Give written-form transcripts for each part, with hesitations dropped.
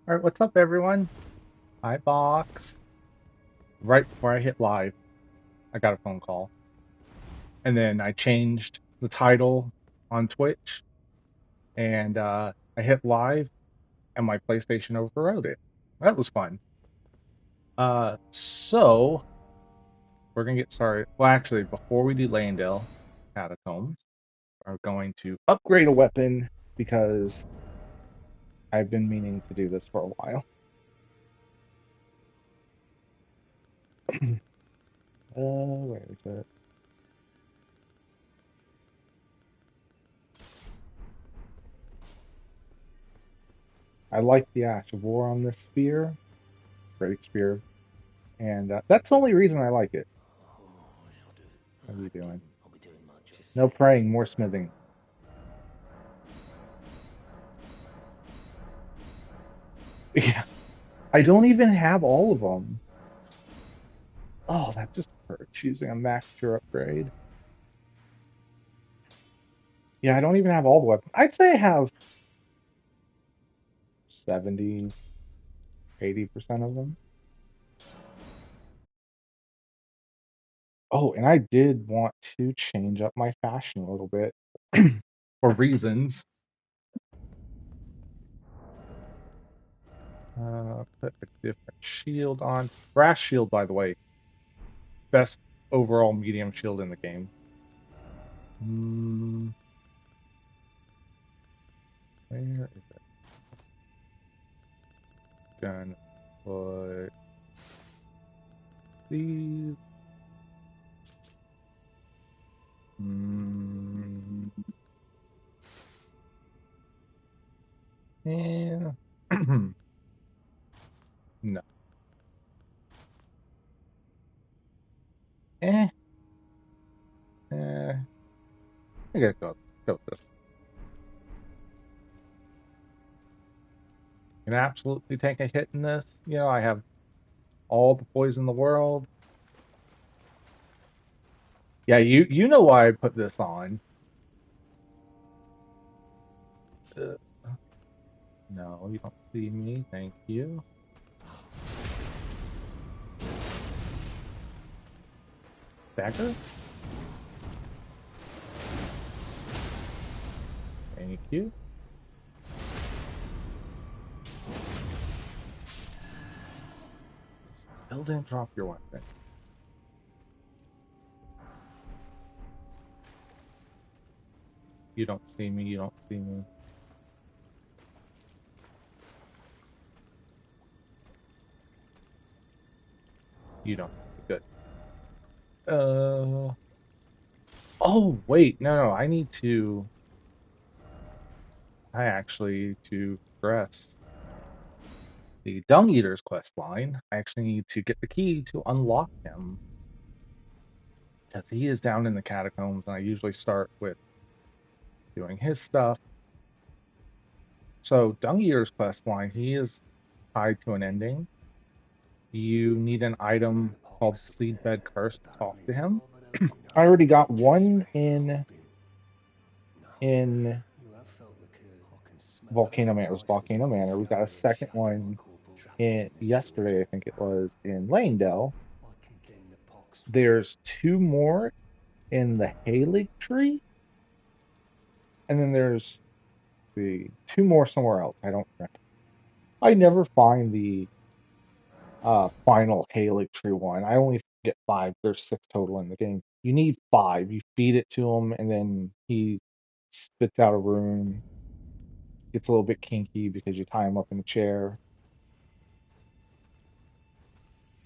All right, what's up, everyone? Hi, Box. Right before I hit live, I got a phone call, and then I changed the title on Twitch, and I hit live, and my PlayStation overrode it. That was fun. So we're gonna get started. Well, actually, before we do Leyndell Catacombs, we're going to upgrade a weapon because I've been meaning to do this for a while. Where is it? I like the Ash of War on this spear. Great spear. And that's the only reason I like it. How are you doing? No praying, more smithing. Yeah, I don't even have all of them. Oh, that just hurts using a max tier upgrade. Yeah, I don't even have all the weapons. I'd say I have 70, 80% of them. Oh, and I did want to change up my fashion a little bit for reasons. Put a different shield on. Brass shield, by the way, best overall medium shield in the game. Hmm, where is it? Gonna put these. Mm, yeah. No. Eh. Eh. I gotta go with this. Can absolutely take a hit in this. You know, I have all the poison in the world. Yeah, you know why I put this on. Uh, no, you don't see me. Thank you. Dagger. Thank you. Still didn't drop your weapon. You don't see me. You don't see me. You don't see me. Good. Uh. Oh wait, no. I need to. I actually to progress the Dung Eater's quest line. I actually need to get the key to unlock him because he is down in the catacombs, and I usually start with doing his stuff. So Dung Eater's quest line, he is tied to an ending. You need an item called Seedbed Curse to talk to him. I already got one in Volcano Manor. It was Volcano Manor. We got a second one in yesterday, I think it was in Leyndell. There's two more in the Halig tree, and then there's the two more somewhere else. I don't remember. I never find the final Halig tree one. I only get five. There's six total in the game. You need five. You feed it to him, and then he spits out a rune. Gets a little bit kinky because you tie him up in a chair.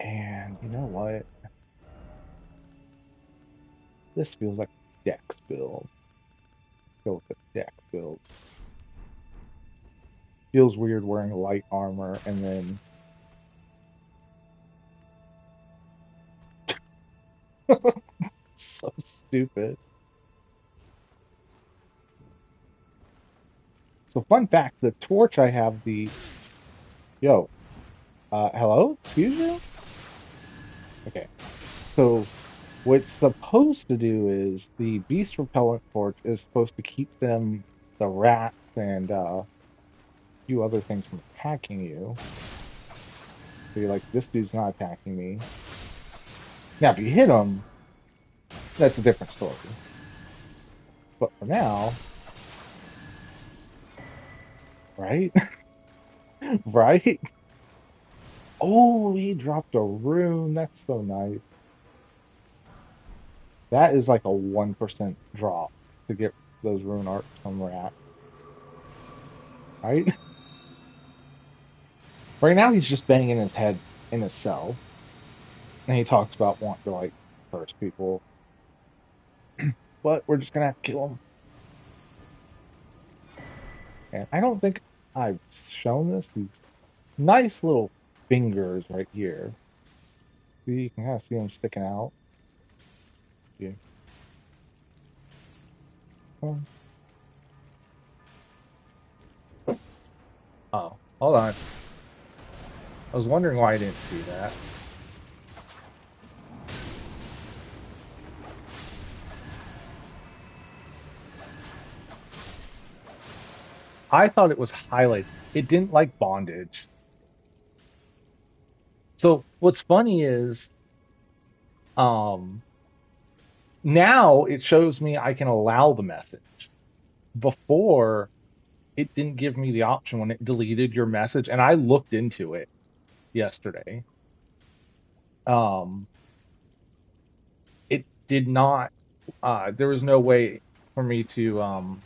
And you know what? This feels like a Dex build. Go with the Dex build. Feels weird wearing light armor and then so stupid. So fun fact, the torch I have the yo, hello? Excuse you? Okay. So what's supposed to do is the beast repellent torch is supposed to keep them the rats and few other things from attacking you. So you're like, this dude's not attacking me. Now, if you hit him, that's a different story. But for now, right? Right? Oh, he dropped a rune. That's so nice. That is like a 1% drop to get those rune arcs from rats, right? Right now he's just banging his head in his cell, and he talks about wanting to like curse people, but we're just gonna have to kill him. And I don't think I've shown this. These nice little fingers right here. See, you can kind of see them sticking out. Yeah. Oh, oh, hold on. I was wondering why I didn't see that. I thought it was highlighted. It didn't like bondage. So what's funny is, um, now it shows me I can allow the message. Before, it didn't give me the option when it deleted your message, and I looked into it yesterday. Um, it did not. There was no way for me to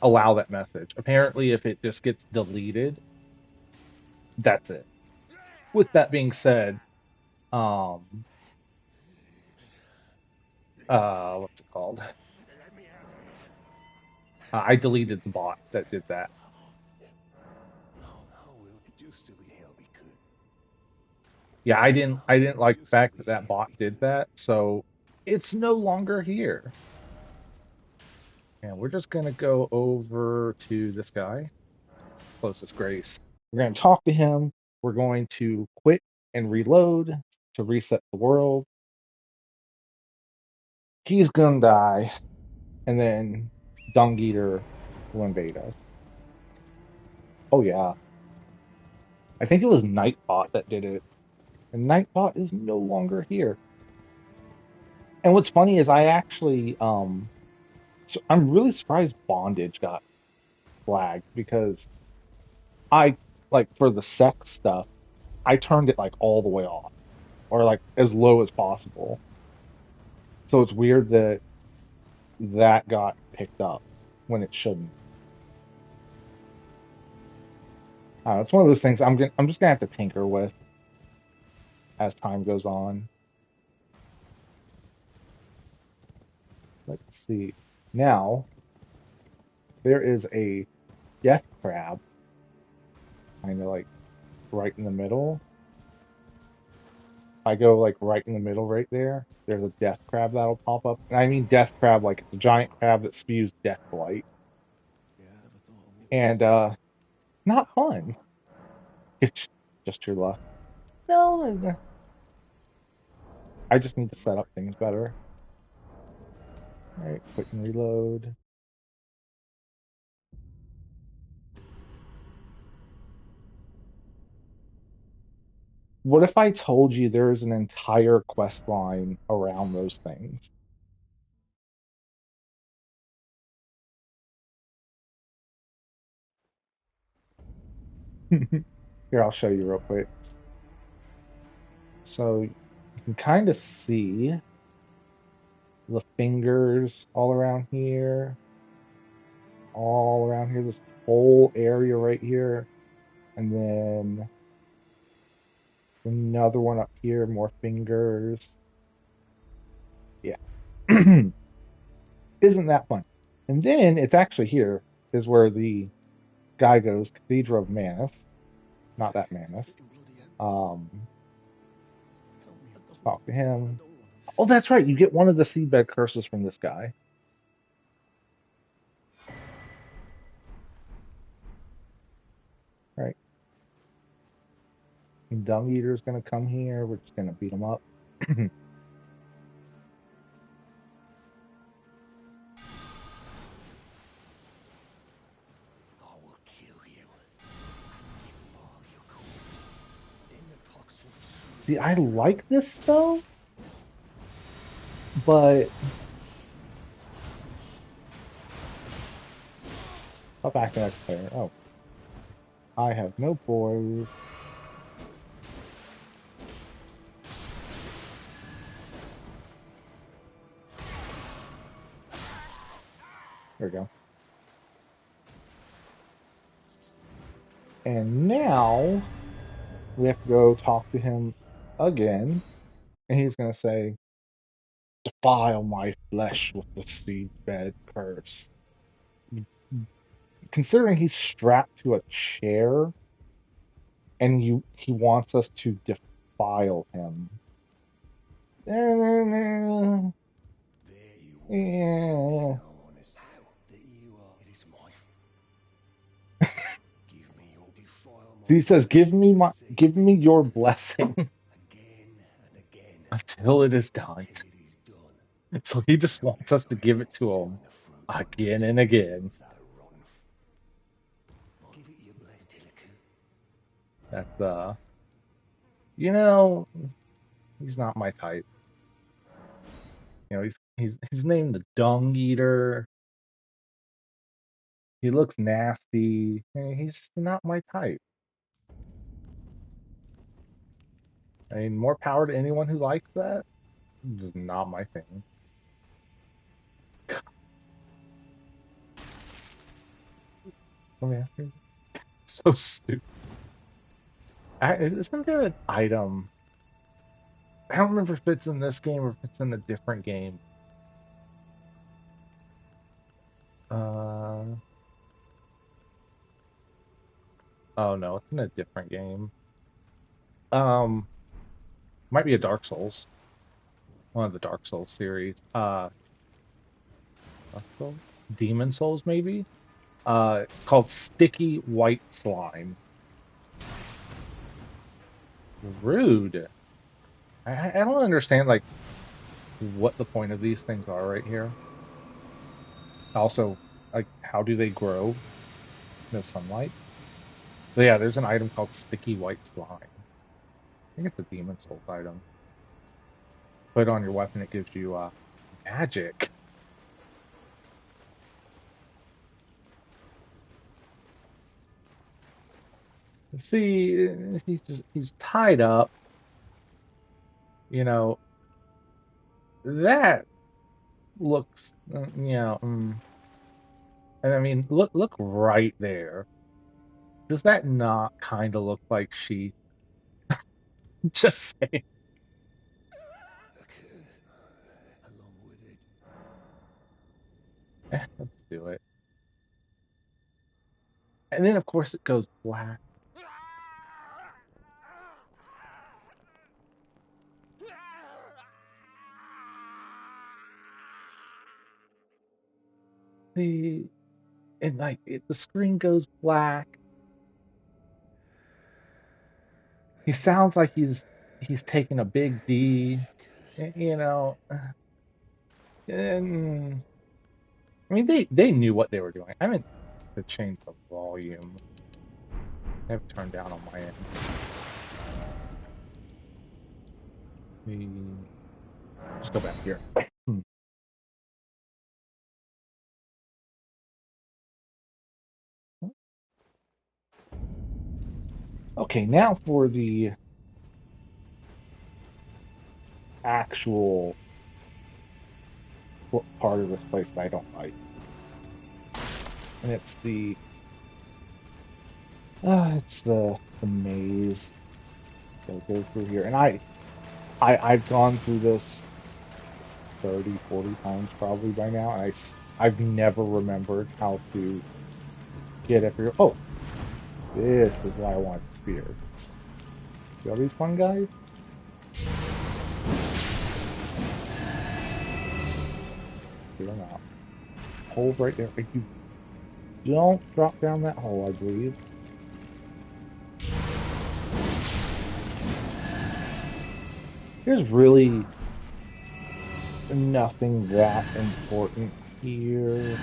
allow that message. Apparently, if it just gets deleted, that's it. With that being said, um, what's it called? I deleted the bot that did that. Yeah, I didn't like the fact that that bot did that, so it's no longer here. And we're just gonna go over to this guy, closest Grace. We're gonna talk to him. We're going to quit and reload to reset the world. He's gonna die, and then Dung Eater will invade us. Oh yeah, I think it was Nightbot that did it, and Nightbot is no longer here. And what's funny is I actually so I'm really surprised Bondage got flagged because I like for the sex stuff, I turned it like all the way off or like as low as possible. So it's weird that that got picked up when it shouldn't. It's one of those things I'm just gonna have to tinker with as time goes on. Let's see. Now there is a death crab kind of like right in the middle. I go like right in the middle right there. There's a death crab that'll pop up. And I mean death crab like it's a giant crab that spews death blight. And not fun. It's just your luck. No, I just need to set up things better. All right, quit and reload. What if I told you there is an entire quest line around those things? Here, I'll show you real quick. So you can kind of see the fingers all around here, this whole area right here, and then another one up here, more fingers. Yeah. Isn't that fun? And then it's actually here is where the guy goes, Cathedral of Manus, not that Manus. Um, let's talk to him. Oh, that's right. You get one of the seedbed curses from this guy. Right. And Dung Eater's gonna come here. We're just gonna beat him up. See, I like this spell, but up back to that player. Oh, I have no boys. There we go. And now we have to go talk to him again, and he's gonna say, "Defile my flesh with the seedbed curse." Considering he's strapped to a chair, and he wants us to defile him. Yeah. So he says, give me your blessing until it is done." So he just wants us to give it to him again and again. That's you know, he's not my type. You know, he's named the Dung Eater. He looks nasty. He's just not my type. I mean, more power to anyone who likes that. Just not my thing. I mean, so stupid. Isn't there an item? I don't remember if it's in this game or if it's in a different game. Uh, oh no, it's in a different game. Um, might be a Dark Souls, one of the Dark Souls series. Dark Souls? Demon Souls, maybe. It's called Sticky White Slime. Rude. I don't understand like what the point of these things are right here. Also, like how do they grow? No sunlight. But yeah, there's an item called Sticky White Slime. I think it's a Demon Souls item. Put it on your weapon, it gives you magic. See, he's tied up. You know, that looks, and I mean, look right there. Does that not kind of look like she? Just saying. Let's do it. And then of course it goes black. The and like the screen goes black. He sounds like he's taking a big D. You know, and I mean they knew what they were doing. I meant to change the volume. I have turned down on my end. The Just go back here. Hmm. Okay, now for the actual part of this place that I don't like, and it's the maze that goes through here, and I've gone through this 30, 40 times probably by now, and I've never remembered how to get up here. Oh, this is why I want the spear. See all these fun guys? See them out. Hole right there. If you don't drop down that hole, I believe. There's really nothing that important here.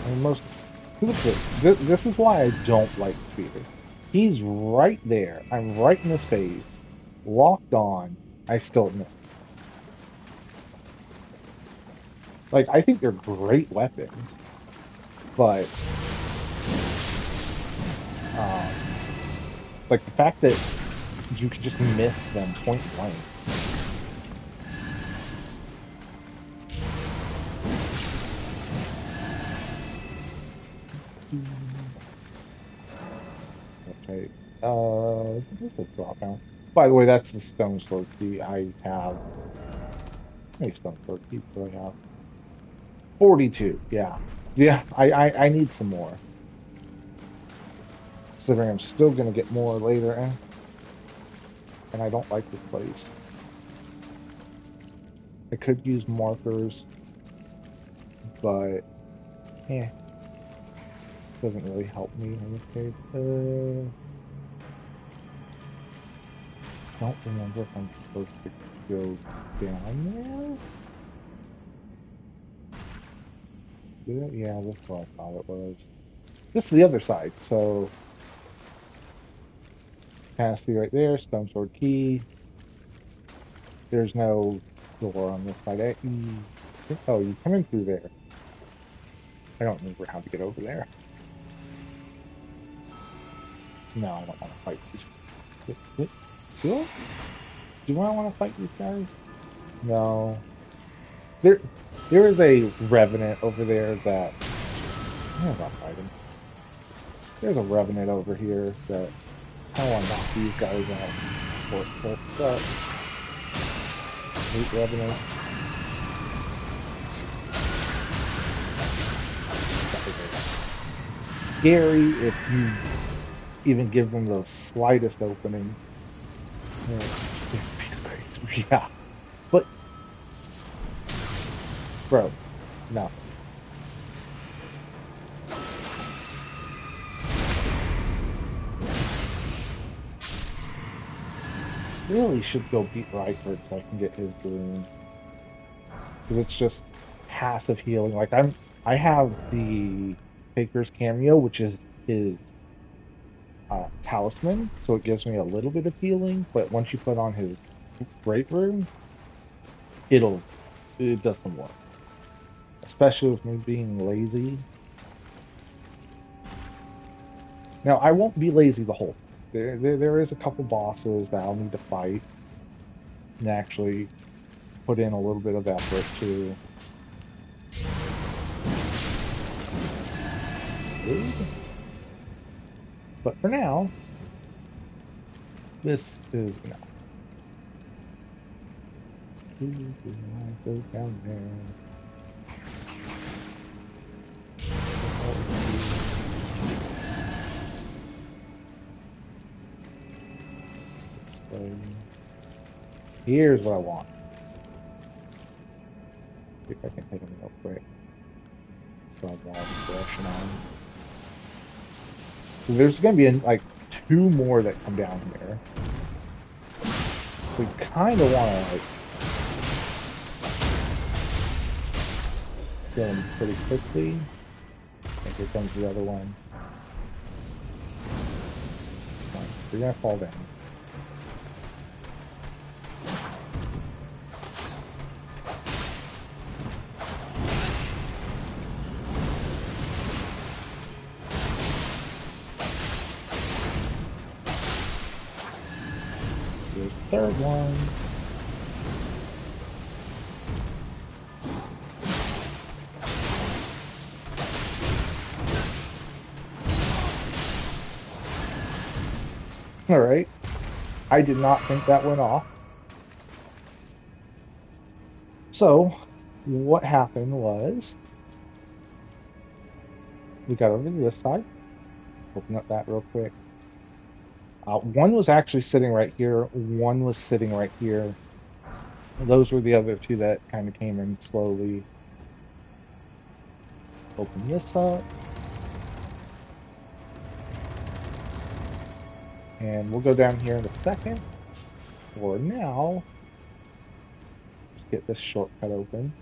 I mean, Look at this. This is why I don't like Speeder. He's right there. I'm right in his face. Locked on. I still miss. Like, I think they're great weapons, but um, like the fact that you could just miss them point blank. Okay. Isn't this a drop down? By the way, that's the stone sword key. I have how many stone sword keys do I have? 42. Yeah. Yeah, I need some more. Considering I'm still gonna get more later, and I don't like this place. I could use markers, but eh, doesn't really help me in this case. Don't remember if I'm supposed to go down there. Yeah, that's what I thought it was. This is the other side, so kind see right there, stone sword key. There's no door on this side. Oh, you come in through there. I don't remember how to get over there. No, I don't want to fight these. Do I? Do I want to fight these guys? No. There, there is a revenant over there that I don't know about fighting. There's a revenant over here that I want to knock these guys out. Forceful. But hate revenants. Scary if you even give them the slightest opening. Yeah, yeah. But bro, no. Really should go beat Rykard so I can get his boon. Because it's just passive healing. I have the Faker's cameo, which is his talisman, so it gives me a little bit of healing, but once you put on his great rune, it'll it does some work. Especially with me being lazy. Now I won't be lazy the whole time. There is a couple bosses that I'll need to fight and actually put in a little bit of effort to. But for now, this is enough. Go down there. Here's what I want. See if I can hit him real quick. Still have wild aggression on. So there's gonna be like two more that come down here. We kind of want to like kill him pretty quickly. And here comes the other one. Fine. You're gonna fall down. Here's the third one. All right. I did not think that went off. So what happened was we got over to this side. Open up that real quick. One was actually sitting right here. One was sitting right here. Those were the other two that kind of came in slowly. Open this up. And we'll go down here in a second. For now, just get this shortcut open.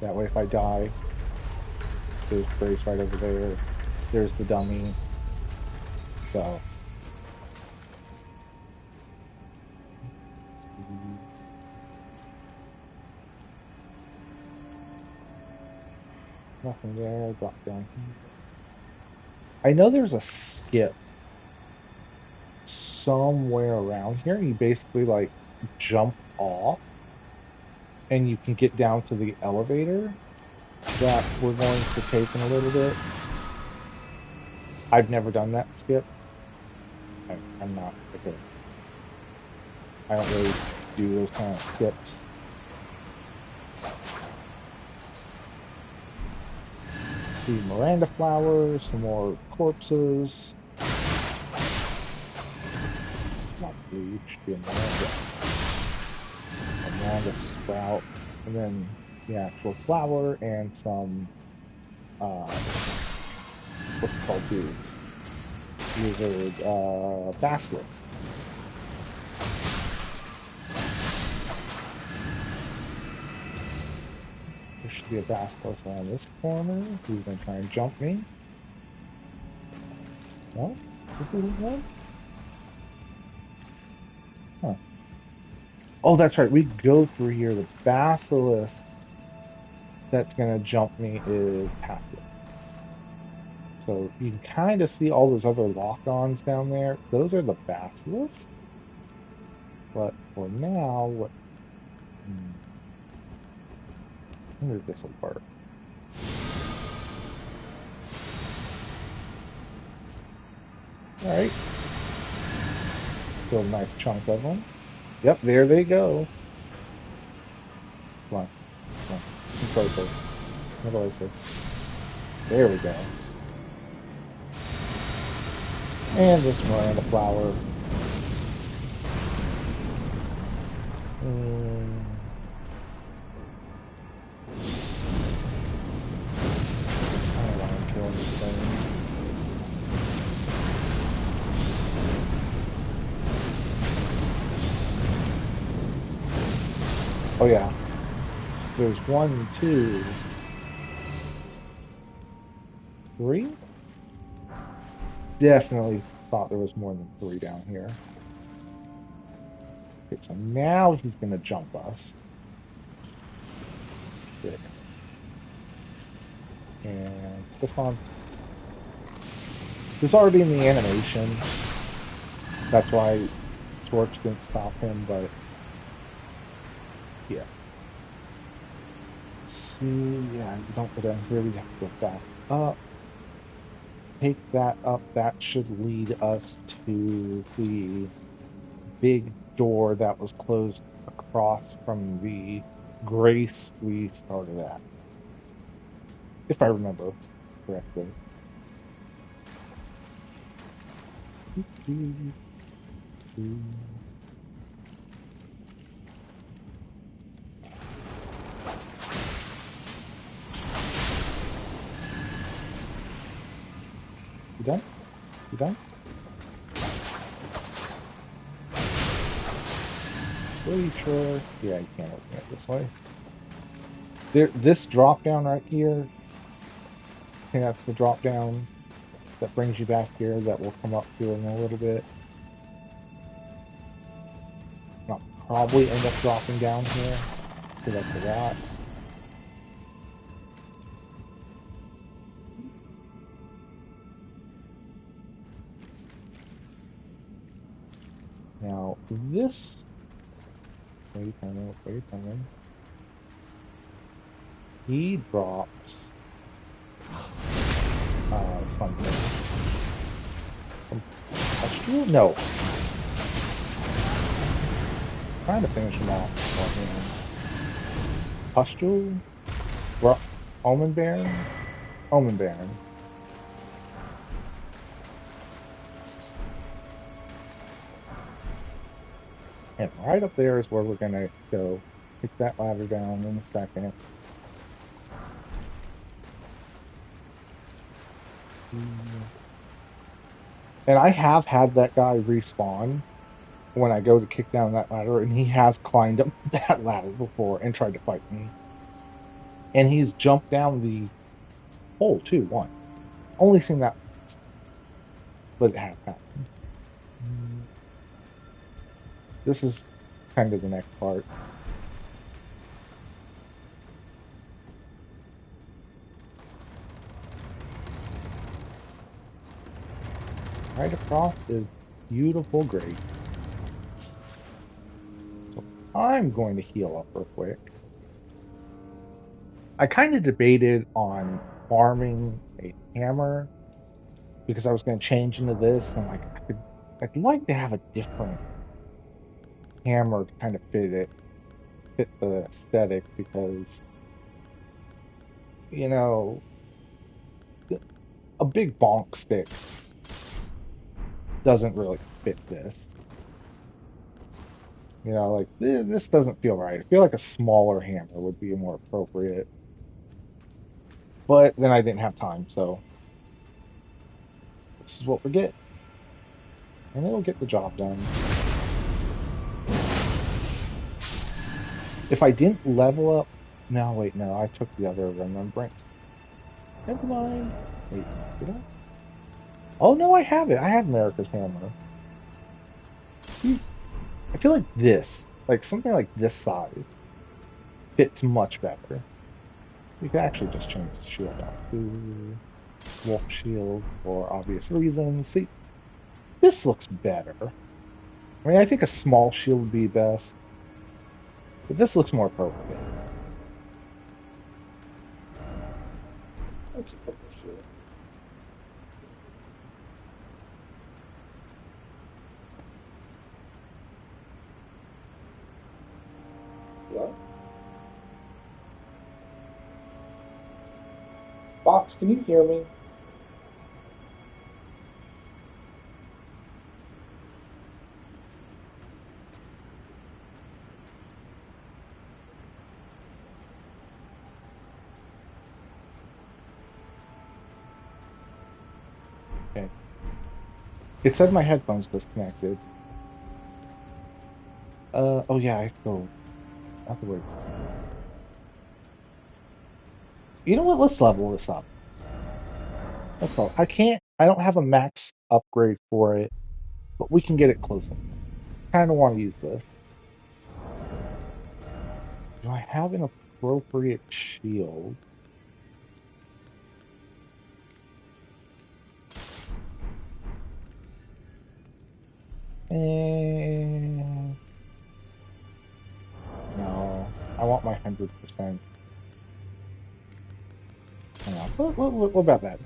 That way if I die, there's Grace right over there. There's the dummy. So nothing there. Drop down here. I know there's a skip somewhere around here. You basically like jump off and you can get down to the elevator that we're going to take in a little bit. I've never done that skip. I'm not okay. I don't really do those kind of skips. Let's see, Miranda flowers, some more corpses. Not blue, should be a Miranda sprout, and then the actual flower and some what's it called dudes. Lizard basilisks. There should be a basilisk around this corner. He's gonna try and jump me. No? This isn't one? Huh. Oh, that's right. We go through here. The basilisk that's gonna jump me is pathless. So you can kind of see all those other lock-ons down there. Those are the basilisks. But for now, what? I wonder if this will work. All right. Still a nice chunk of them. Yep, there they go. Come on. Come on. Come closer. Come closer. There we go. And this Miranda flower. I don't want to kill this thing. Oh yeah. There's 1, 2, 3? Definitely thought there was more than 3 down here. Okay, so now he's gonna jump us. Good. And this one. This already in the animation. That's why Torch didn't stop him, but yeah. See, yeah, you don't go down here, we have to go back up. Take that up, that should lead us to the big door that was closed across from the Grace we started at. If I remember correctly. You done? You done? Pretty sure. Yeah, you can't open it this way. This drop down right here. I think that's the drop down that brings you back here that will come up here in a little bit. I'll probably end up dropping down here because I forgot. Now this. Wait a minute. Wait a minute. He drops something. No. I'm trying to finish him off. Pustule? Almond Baron? Almond Baron. And right up there is where we're going to go. Pick that ladder down in a second. And I have had that guy respawn when I go to kick down that ladder, and he has climbed up that ladder before and tried to fight me. And he's jumped down the hole too once. Only seen that once, but it has happened. This is kind of the next part. Right across is beautiful grapes. So I'm going to heal up real quick. I kind of debated on farming a hammer because I was going to change into this and like I'd like to have a different hammer to kind of fit the aesthetic because you know a big bonk stick doesn't really fit this. Like this doesn't feel right. I feel like a smaller hammer would be more appropriate. But then I didn't have time, so this is what we get. And it'll get the job done. If I didn't level up, no, wait, no, I took the other remembrance. Never mind. Wait, did I? Oh no, I have it. I have America's Hammer. I feel like like something like this size, fits much better. We could actually just change the shield out to Wolf Shield for obvious reasons. See, this looks better. I mean, I think a small shield would be best, but this looks more appropriate. I'll keep up with you. What? Box, can you hear me? Okay. It said my headphones disconnected. Oh yeah, I still have to wait. You know what? Let's level this up. That's all. I don't have a max upgrade for it, but we can get it close enough. Kind of want to use this. Do I have an appropriate shield? Eh, no, I want my 100%. Hang on. What about that?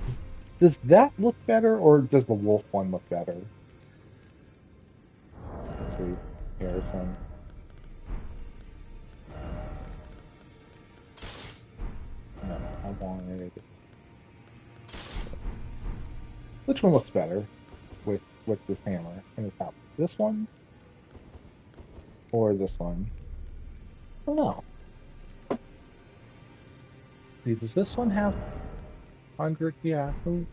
Does that look better, or does the wolf one look better? Let's see. Comparison. No, I wanted. Which one looks better with this hammer in this house? This one or this one? I don't know. See, does this one have 100? Yeah, so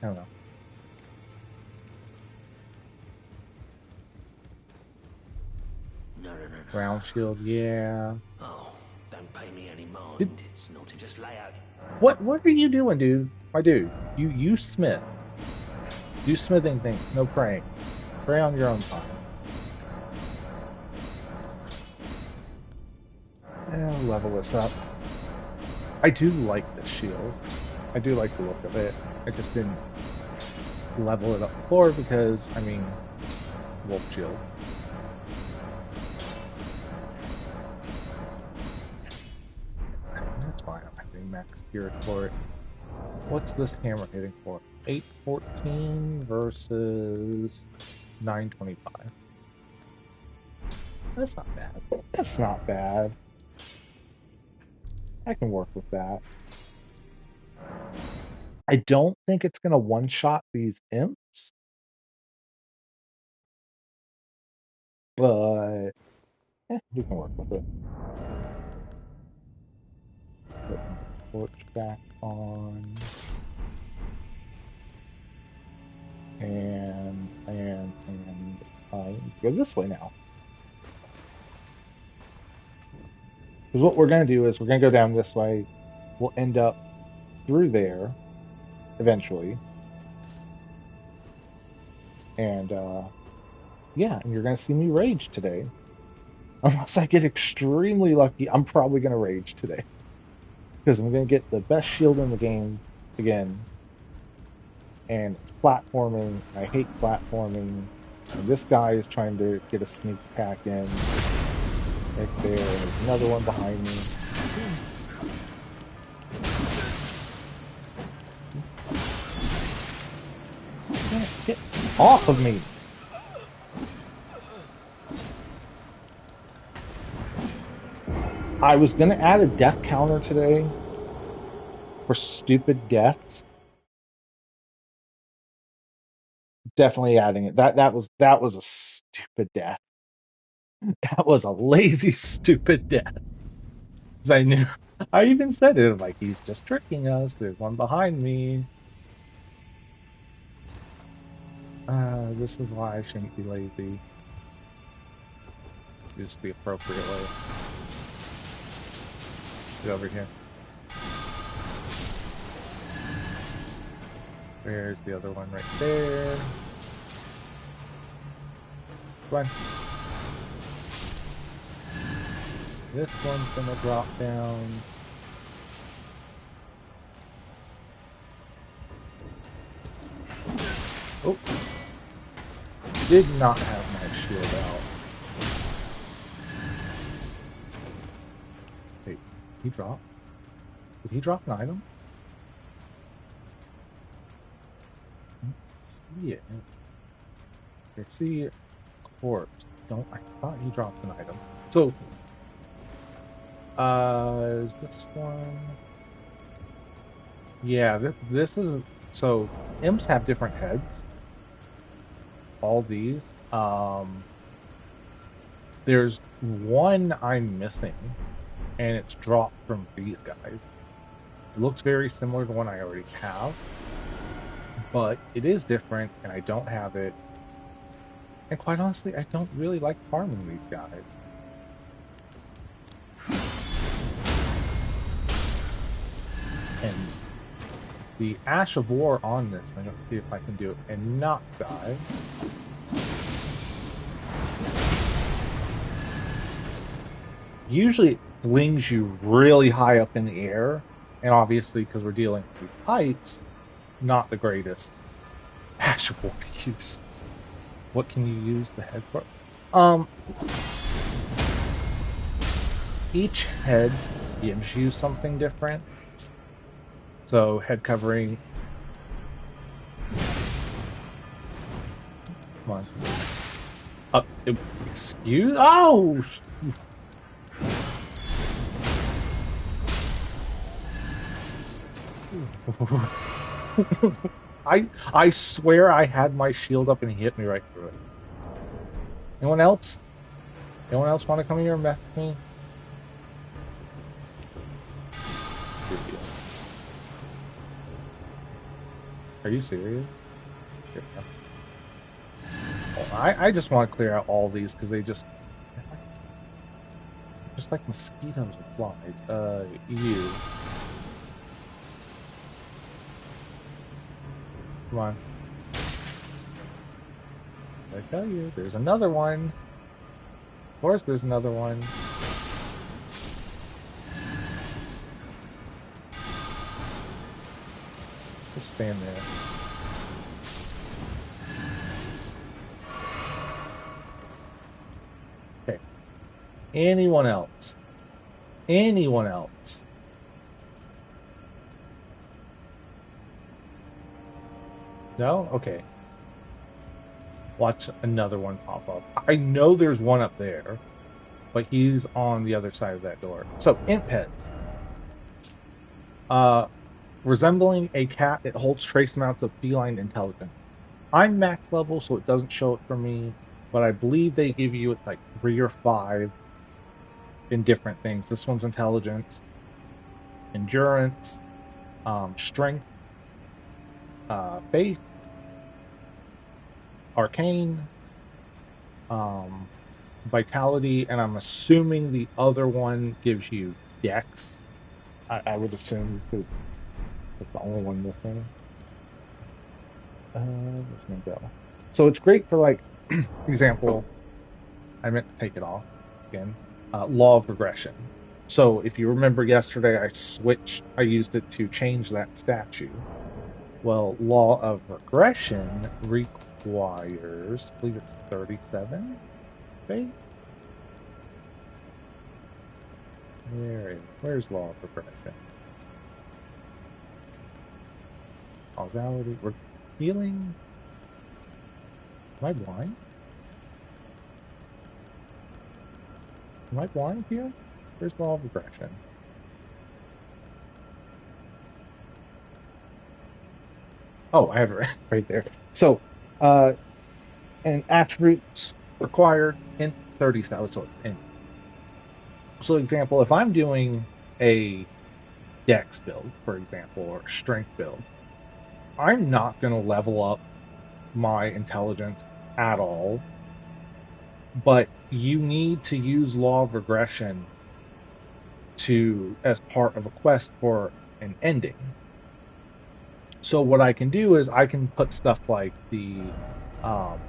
I don't know. No, no, no, no. Ground shield, yeah. Oh, don't pay me any mind. Did, It's not to just lay out. what are you doing, dude? My dude, you smith. Do smithing things, no praying. Pray on your own time. And level this up. I do like this shield. I do like the look of it. I just didn't level it up before because, I mean, wolf shield. That's why I'm having max spirit for it. What's this hammer hitting for? 814 versus 925. That's not bad. That's not bad. I can work with that. I don't think it's going to one-shot these imps, but we can work with it. Put my torch back on. And I go this way now. Because what we're gonna do is we're gonna go down this way. We'll end up through there eventually, and yeah, and you're gonna see me rage today. Unless I get extremely lucky, I'm probably gonna rage today because I'm gonna get the best shield in the game again, and it's platforming, and I hate platforming. And this guy is trying to get a sneak attack in right there, and there's another one behind me. Get off of me! I was gonna add a death counter today for stupid deaths. Definitely adding it. That was a stupid death. That was a lazy, stupid death. 'Cause I knew. I even said it like he's just tricking us. There's one behind me. This is why I shouldn't be lazy. Use the appropriate way. Get over here. There's the other one right there. Come on. This one's gonna drop down. Oh, did not have my shield out. Wait, he dropped? Did he drop an item? I don't see it. I see a corpse. Don't I thought he dropped an item. So, is this one? Yeah, this is so imps have different heads. All these. There's one I'm missing, and it's dropped from these guys. It looks very similar to one I already have, but it is different, and I don't have it. And quite honestly, I don't really like farming these guys. And the Ash of War on this, I'm gonna see if I can do it and not die. Usually it flings you really high up in the air, and obviously because we're dealing with pipes, not the greatest Ash of War to use. What can you use the head for? Each head gives you something different. So head covering. Come on. Excuse. Oh. I swear I had my shield up and he hit me right through it. Anyone else? Anyone else want to come here and mess with me? Are you serious? Oh, I just want to clear out all these because they just like mosquitoes with flies. You. Come on. I tell you, there's another one. Of course, there's another one. Just stand there. Okay. Anyone else? Anyone else? No? Okay. Watch another one pop up. I know there's one up there, but he's on the other side of that door. So, imp heads. Resembling a cat, it holds trace amounts of feline intelligence. I'm max level, so it doesn't show it for me, but I believe they give you like 3 or 5 in different things. This one's intelligence, endurance, strength, faith, arcane, vitality, and I'm assuming the other one gives you dex. I would assume because it's the only one missing. Where's my go? So it's great for like example. I meant to take it off again. Law of regression. So if you remember yesterday, I used it to change that statue. Well, law of regression requires, I believe it's 37 faith. Where's law of regression? Causality, we're healing. Am I blind? Am I blind here? Where's law of regression? Oh, I have it right there. So, uh, and attributes require int 37, so it's int. So, example, if I'm doing a dex build, for example, or a strength build, I'm not going to level up my intelligence at all, but you need to use law of regression to as part of a quest for an ending. So what I can do is I can put stuff like the um,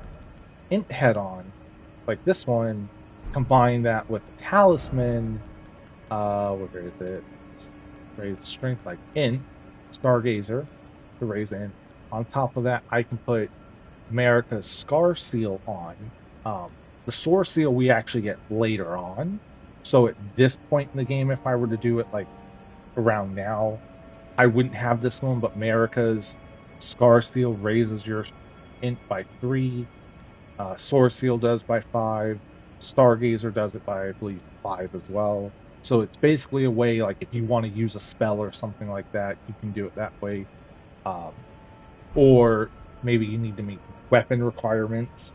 int head on, like this one, combine that with a talisman. Where is it? Raise the strength like int stargazer to raise int. On top of that, I can put America's Scar Seal on. The Soar Seal we actually get later on. So at this point in the game, if I were to do it like around now, I wouldn't have this one, but America's Scar Seal raises your int by 3. Soar Seal does by 5. Stargazer does it by, I believe, 5 as well. So it's basically a way, like, if you want to use a spell or something like that, you can do it that way. Um, or maybe you need to meet weapon requirements.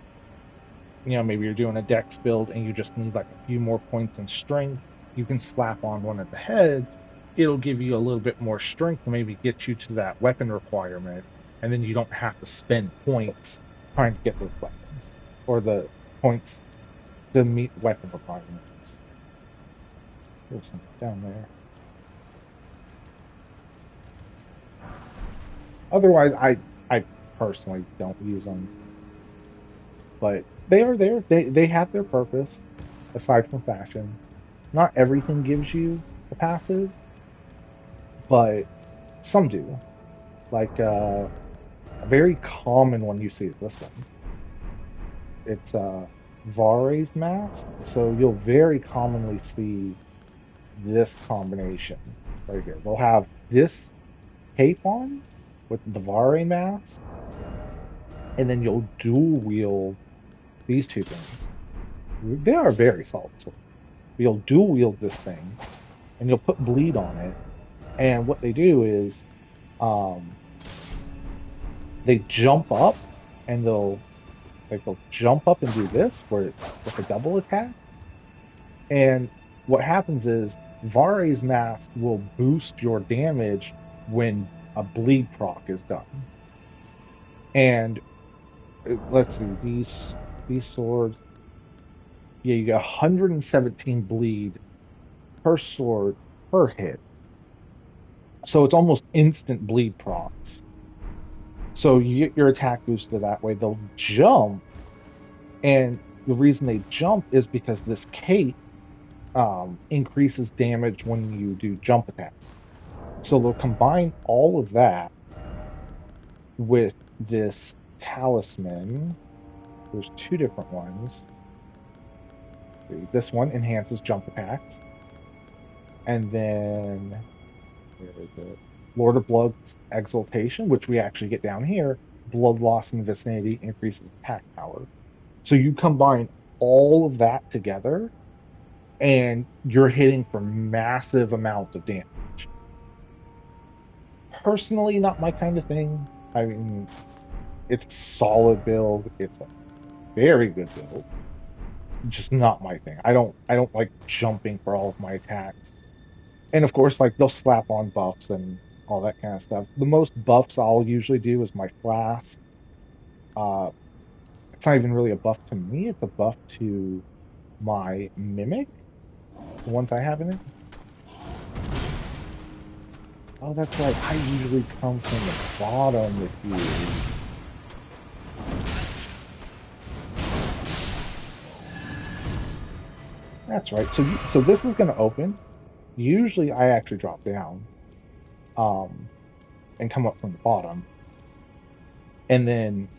Maybe you're doing a dex build and you just need like a few more points in strength. You can slap on one of the heads. It'll give you a little bit more strength to maybe get you to that weapon requirement. And then you don't have to spend points trying to get those weapons or the points to meet weapon requirements. There's something down there. Otherwise, I personally don't use them, but they are there. They have their purpose aside from fashion. Not everything gives you a passive, but some do. Like a very common one you see is this one. It's Vare's mask. So you'll very commonly see this combination right here. They'll have this cape on with the Vare mask, and then you'll dual wield these two things. They are very solid swords. You'll dual wield this thing, and you'll put bleed on it. And what they do is, um, they jump up, and they'll jump up and do this where with a double attack. And what happens is Vare's mask will boost your damage when a bleed proc is done. And let's see, these swords, yeah, you get 117 bleed per sword per hit. So it's almost instant bleed procs. So you get your attack boosted that way. They'll jump, and the reason they jump is because this cape increases damage when you do jump attacks. So they'll combine all of that with this talisman. There's two different ones. See, this one enhances jump attacks. And then, where is it? Lord of Blood's Exaltation, which we actually get down here. Blood loss in the vicinity increases attack power. So you combine all of that together, and you're hitting for massive amounts of damage. Personally, not my kind of thing. I mean, it's a solid build. It's a very good build. Just not my thing. I don't like jumping for all of my attacks. And of course, like they'll slap on buffs and all that kind of stuff. The most buffs I'll usually do is my flask. Uh, it's not even really a buff to me. It's a buff to my mimic, the ones I have in it. Oh, that's right. I usually come from the bottom with you. That's right. So this is going to open. Usually I actually drop down um and come up from the bottom and then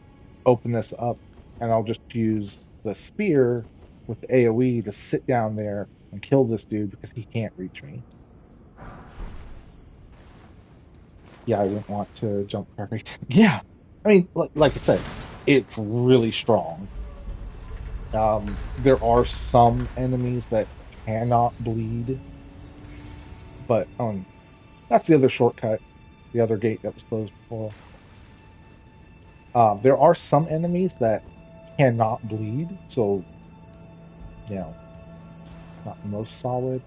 open this up, and I'll just use the spear with the AoE to sit down there and kill this dude because he can't reach me. Yeah, I didn't want to jump perfect. Yeah. I mean, like I said, it's really strong. There are some enemies that cannot bleed, but that's the other shortcut, the other gate that was closed before. There are some enemies that cannot bleed, so you know, not the most solid.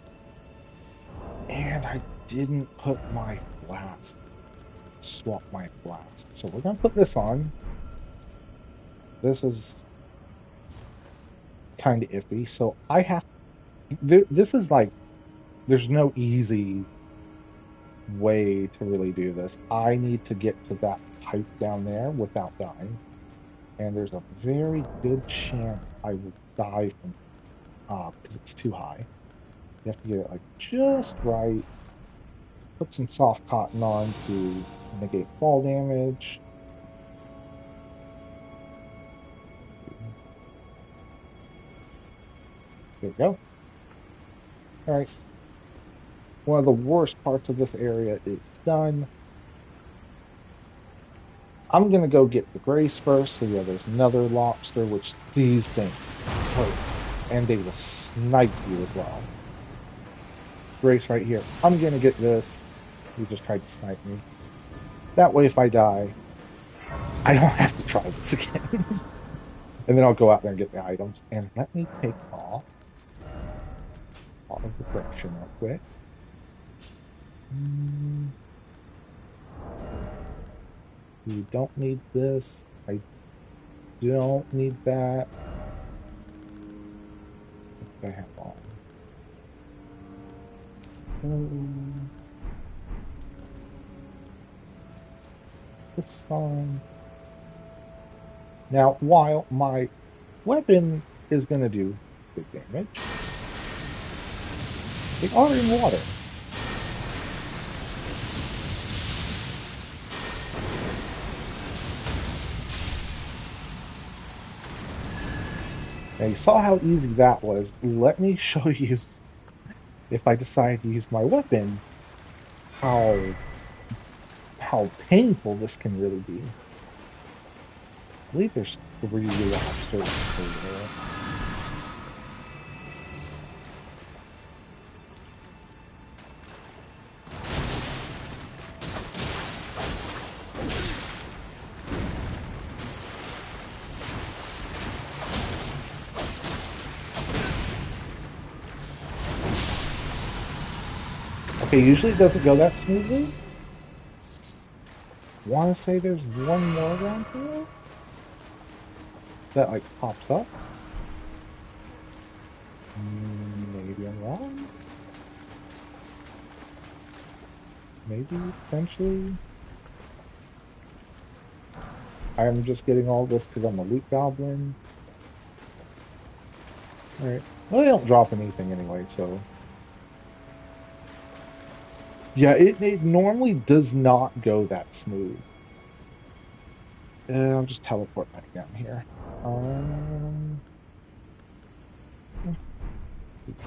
And I didn't put my flask, swap my flask. So we're gonna put this on. This is kind of iffy. So I have this is like there's no easy way to really do this. I need to get to that pipe down there without dying. And there's a very good chance I will die from because it's too high. You have to get it like just right. Put some soft cotton on to negate fall damage. There we go. All right. One of the worst parts of this area is done. I'm gonna go get the grace first. So yeah, there's another lobster, which these things hurt, and they will snipe you as well. Grace right here. I'm gonna get this. He just tried to snipe me. That way, if I die, I don't have to try this again. And then I'll go out there and get the items. And let me take off of aggression real quick. You don't need this. I don't need that. I have all. This on. Now, while my weapon is going to do good damage, they are in water. Now, you saw how easy that was. Let me show you, if I decide to use my weapon, how painful this can really be. I believe there's 3 lobsters over there. Okay, usually it doesn't go that smoothly. Want to say there's one more around here that like pops up. Maybe I'm wrong. Maybe potentially. I'm just getting all this because I'm a loot goblin. Alright. Well, they don't drop anything anyway, so. Yeah, it normally does not go that smooth. I'll just teleport back down here.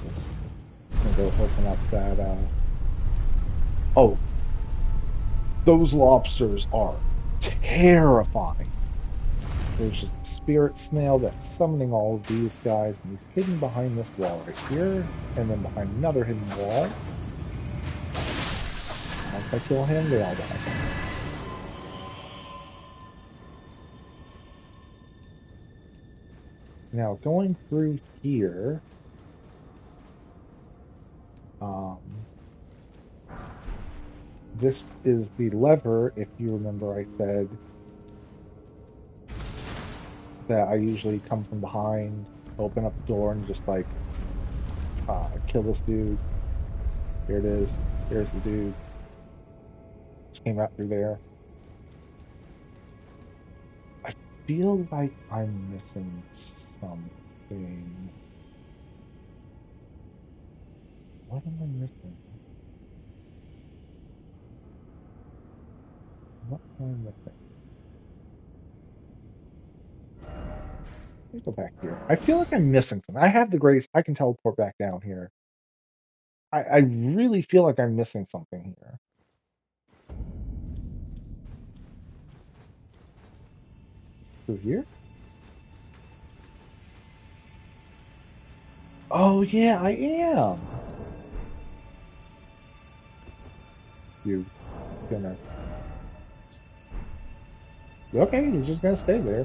This. I'm gonna go open up that. Oh, those lobsters are terrifying. There's just a spirit snail that's summoning all of these guys, and he's hidden behind this wall right here, and then behind another hidden wall. Once I kill him, they all die. Now, going through here, this is the lever. If you remember, I said that I usually come from behind open up the door and just like kill this dude. Here it is. Here's the dude. Just came out through there. I feel like I'm missing something. What am I missing? What am I missing? Let me go back here. I feel like I'm missing something. I have the grace. I can teleport back down here. I really feel like I'm missing something here. Through here? Oh yeah, I am. You gonna? Okay, he's just gonna stay there.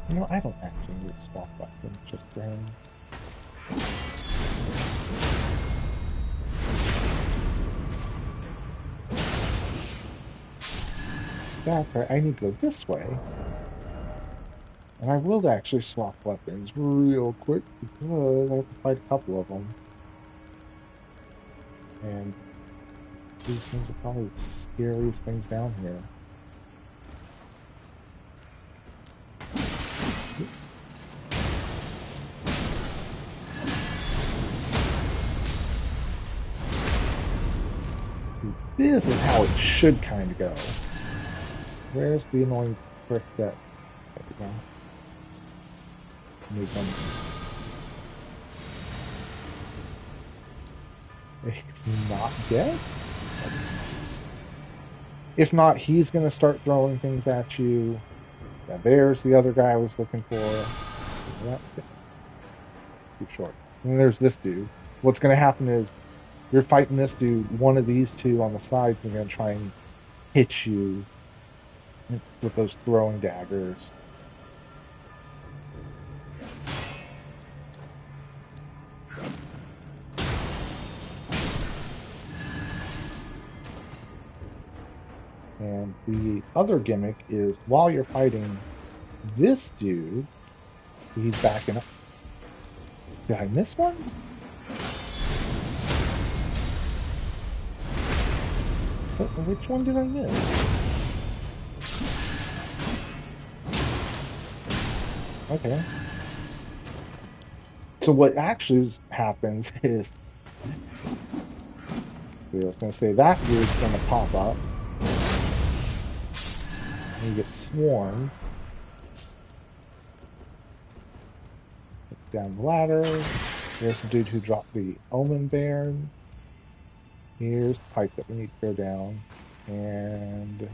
You know, I don't actually need to swap weapons just for him. That's right. I need to go this way, and I will actually swap weapons real quick because I have to fight a couple of them, and these things are probably the scariest things down here. See, this is how it should kind of go. Where's the annoying prick that? There we go. Move them. He's not dead? If not, he's gonna start throwing things at you. Yeah, there's the other guy I was looking for. That, too short. And then there's this dude. What's gonna happen is you're fighting this dude, one of these two on the sides is gonna try and hit you with those throwing daggers. And the other gimmick is while you're fighting this dude, he's backing up. Did I miss one? Which one did I miss? Okay. So what actually happens is, I was going to say that dude's going to pop up. And he gets swarmed. Down the ladder. There's the dude who dropped the Omen Bear. Here's the pipe that we need to go down. And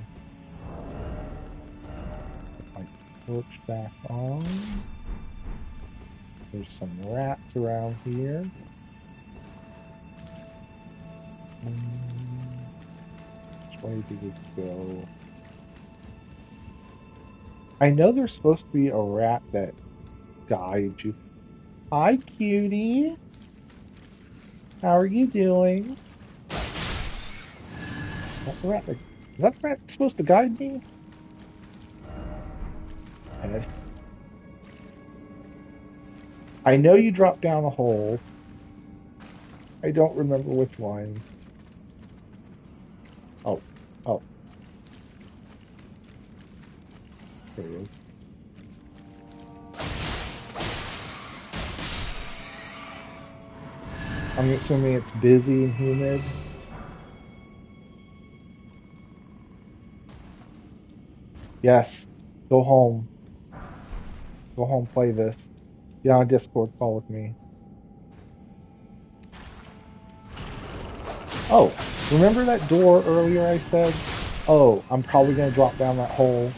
put my torch back on. There's some rats around here. Which way do we go? I know there's supposed to be a rat that guides you. Hi, cutie. How are you doing? Is that rat supposed to guide me? And I know you dropped down a hole. I don't remember which one. Oh, oh. There he is. I'm assuming it's busy and humid. Yes. Go home. Go home, play this. Get on Discord, call with me. Oh, remember that door earlier I said, oh, I'm probably going to drop down that hole.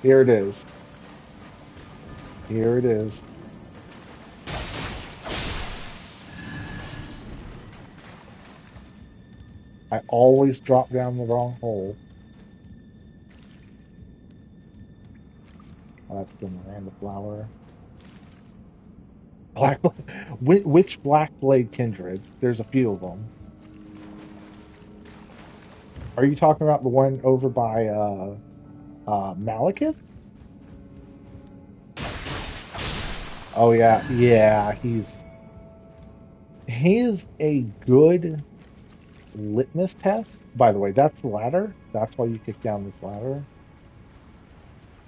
Here it is. Here it is. I always drop down the wrong hole. Oh, that's the Miranda flower. Black, which Black Blade kindred? There's a few of them. Are you talking about the one over by Malekith? Oh yeah, yeah. He's a good litmus test. By the way, that's the ladder. That's why you kick down this ladder,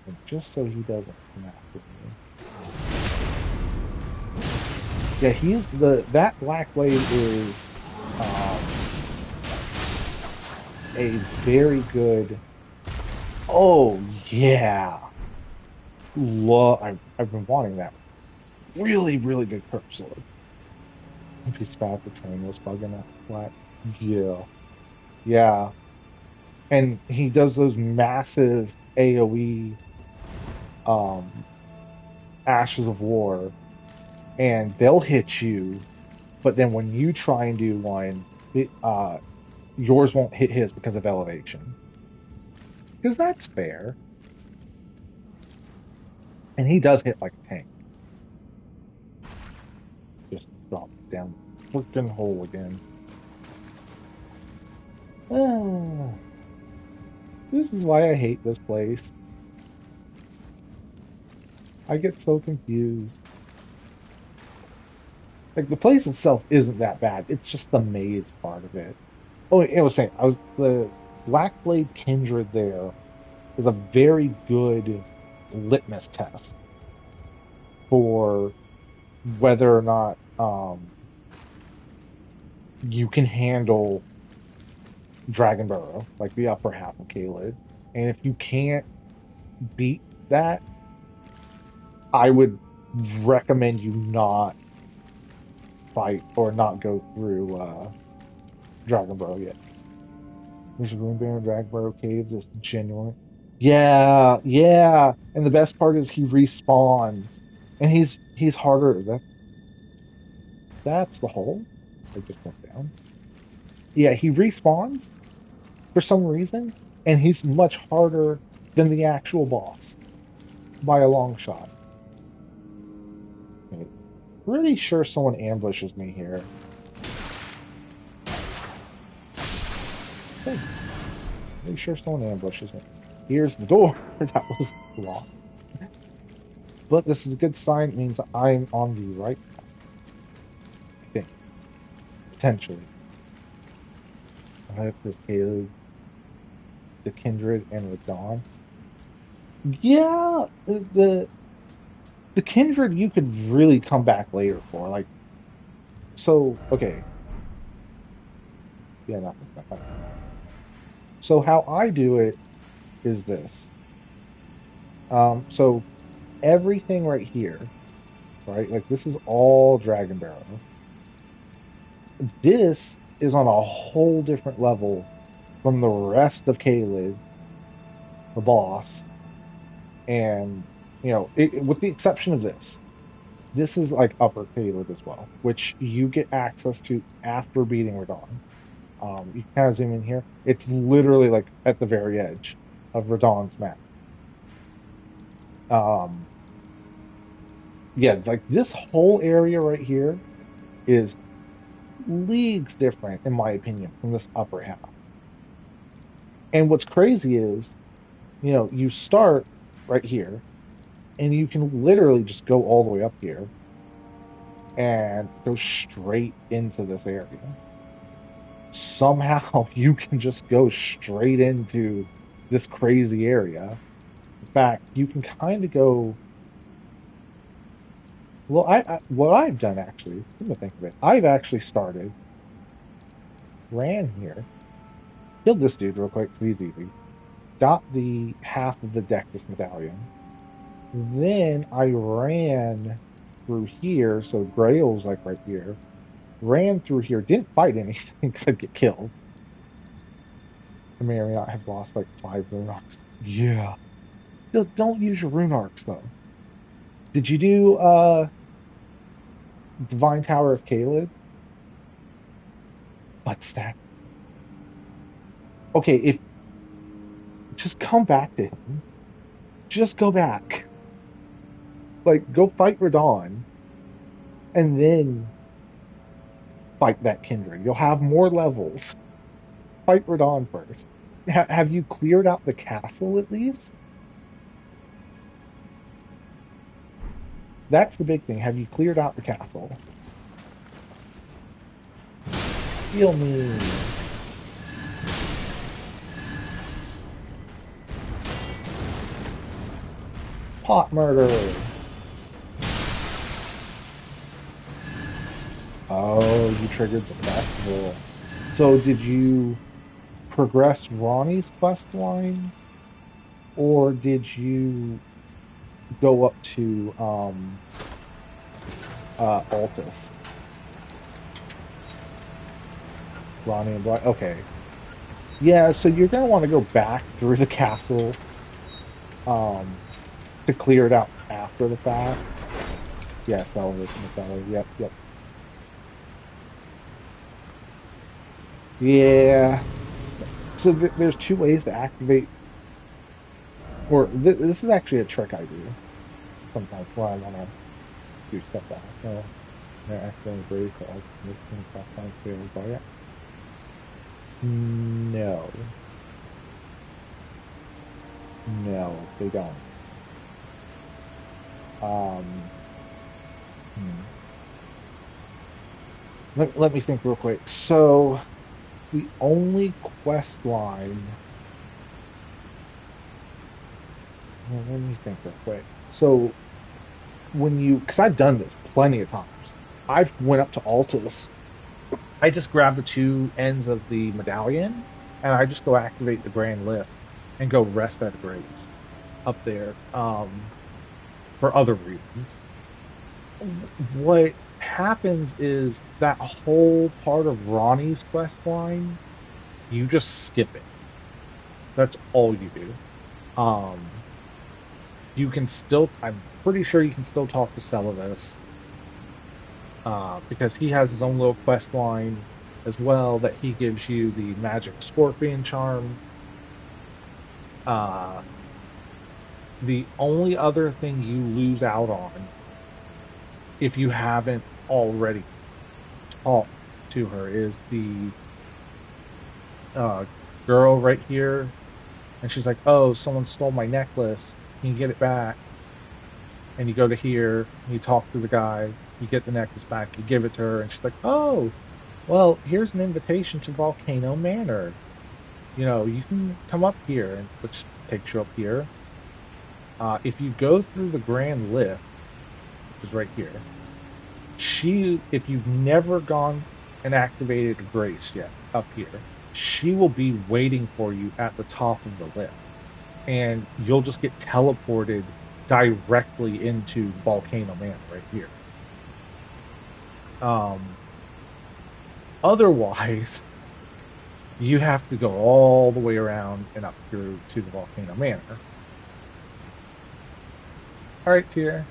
and just so he doesn't come after me. Yeah, he's the that black blade is a very good. Oh yeah, I've been wanting that. Really, really good curve sword. If he's fast, the train was bugging that flat. Yeah, yeah, and he does those massive AOE um ashes of war, and they'll hit you, but then when you try and do one, yours won't hit his because of elevation. Because that's fair. And he does hit like a tank. Just drops down the freaking hole again. Ah, this is why I hate this place. I get so confused. Like the place itself isn't that bad. It's just the maze part of it. Oh, I was saying, I was the Blackblade Kindred there is a very good litmus test for whether or not you can handle Dragon Burrow, like the upper half of Caelid. And if you can't beat that, I would recommend you not fight or not go through Dragon Burrow yet. There's a room bear in Dragon Burrow Cave that's genuine. Yeah, yeah. And the best part is he respawns. And he's harder. That's the hole. I just went down. Yeah, he respawns for some reason, and he's much harder than the actual boss by a long shot. Okay, pretty sure someone ambushes me here. Okay, pretty sure someone ambushes me. Here's the door that was locked. But this is a good sign. It means I'm on the right path, I think, potentially. I have this Caleb, the Kindred, and the Dawn. Yeah, the Kindred you could really come back later for. Like, so, okay. Yeah, nothing. Nothing. So how I do it is this. So everything right here, right? Like this is all Dragon Barrow. This is on a whole different level from the rest of Caelid, the boss, and with the exception of this. This is like Upper Caelid as well, which you get access to after beating Radahn. You can kind of zoom in here. It's literally like at the very edge of Radahn's map. Um, yeah, like this whole area right here is leagues different, in my opinion, from this upper half. And what's crazy is, you start right here, and you can literally just go all the way up here and go straight into this area. Somehow you can just go straight into this crazy area. In fact, you can kind of go. Well, what I've done actually, come to think of it, I've actually started, ran here, killed this dude real quick 'cause he's easy, got the half of the Dectus medallion. Then I ran through here, so Grail's like right here. Ran through here, didn't fight anything except get killed. I may or may not have lost like 5 rune arcs. Yeah. Don't use your rune arcs though. Did you do Divine Tower of Caelid? Butt stack. Okay, if just come back to him. Just go back. Like go fight Radahn and then fight that kindred. You'll have more levels. Fight Radahn first. Have you cleared out the castle at least? that's the big thing. Have you cleared out the castle? Heal me. Pot murder. Oh, you triggered the festival. So did you progress Ronnie's quest line, or did you go up to Altus? Ronnie and Brian. Okay. Yeah, so you're gonna want to go back through the castle um to clear it out after the fact. Yeah, salvation the cellar. Yep, yep. Yeah. So there's two ways to activate, or this is actually a trick I do sometimes where I want to do stuff fast. So they're accidentally raised to all some fast times failed by it. No, no, they don't. Um, hmm. Let me think real quick. So the only quest line, well, let me think real quick. So when you, because I've done this plenty of times, I've went up to Altus. I just grab the two ends of the medallion and I just go activate the grand lift and go rest at Grace up there for other reasons. What happens is that whole part of Ronnie's quest line, you just skip it. That's all you do. Um, you can still, I'm pretty sure you can still talk to Celavis, because he has his own little quest line as well that he gives you the magic scorpion charm. Uh, the only other thing you lose out on if you haven't already talked to her is the uh, girl right here, and she's like, "Oh, someone stole my necklace. Can you get it back?" And you go to here, you talk to the guy, you get the necklace back, you give it to her, and she's like, "Oh, well, here's an invitation to Volcano Manor. You can come up here," and which takes you up here. If you go through the Grand Lift, which is right here, if you've never gone and activated Grace yet up here, she will be waiting for you at the top of the lift, and you'll just get teleported directly into Volcano Manor right here. Um, Otherwise, you have to go all the way around and up through to the Volcano Manor. All right, Tier.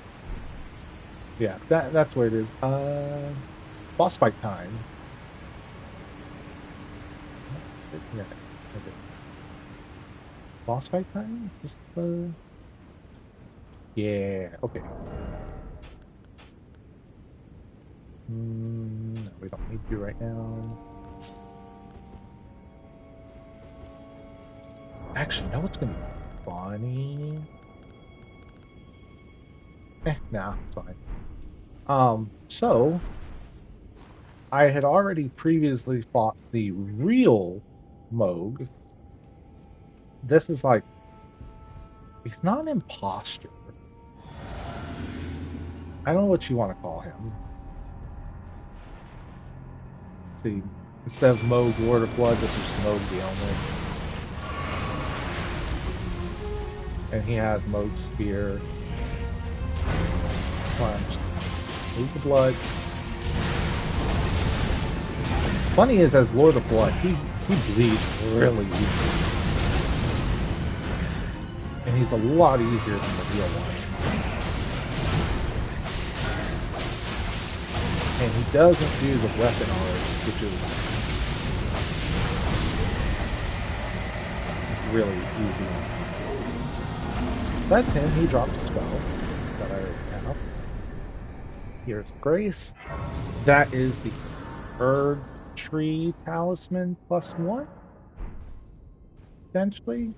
Yeah, that's where it is. Boss fight time. Yeah, okay. Boss fight time? Just yeah, okay. No, we don't need to right now. Actually, you know what's gonna be funny? Nah, it's fine. So I had already previously fought the real Moog. This is like, he's not an imposter. I don't know what you want to call him. See, instead of Moog Lord of Blood, this is Moog the Omen. And he has Moog Spear. Come on, just move the blood. Funny is, as Lord of Blood, he bleeds really easily. And he's a lot easier than the real one. And he doesn't do the weapon art, which is really easy. That's him. He dropped a spell that I already have. Here's Grace. That is the Erd Tree Talisman +1, potentially.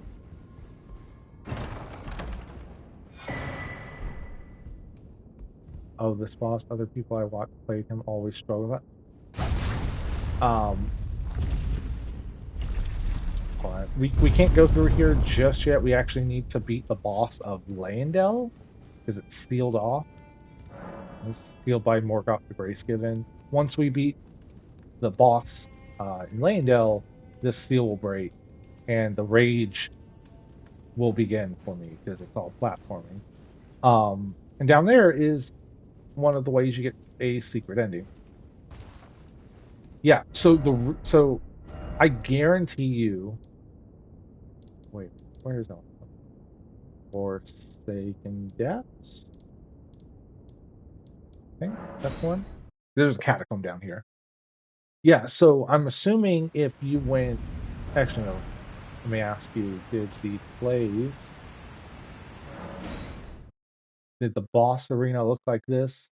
Oh, this boss, other people I watched played him always struggle with that. But we can't go through here just yet. We actually need to beat the boss of Leyndell because it's sealed off. It's sealed by Morgoth the Gracegiven. Once we beat the boss in Leyndell, this seal will break and the rage will begin for me because it's all platforming. And down there is one of the ways you get a secret ending. Yeah, so I guarantee you. Wait, where is that? Forsaken Depths. I think that's one. There's a catacomb down here. Yeah, so I'm assuming if you went, actually no. Let me ask you: did the boss arena look like this?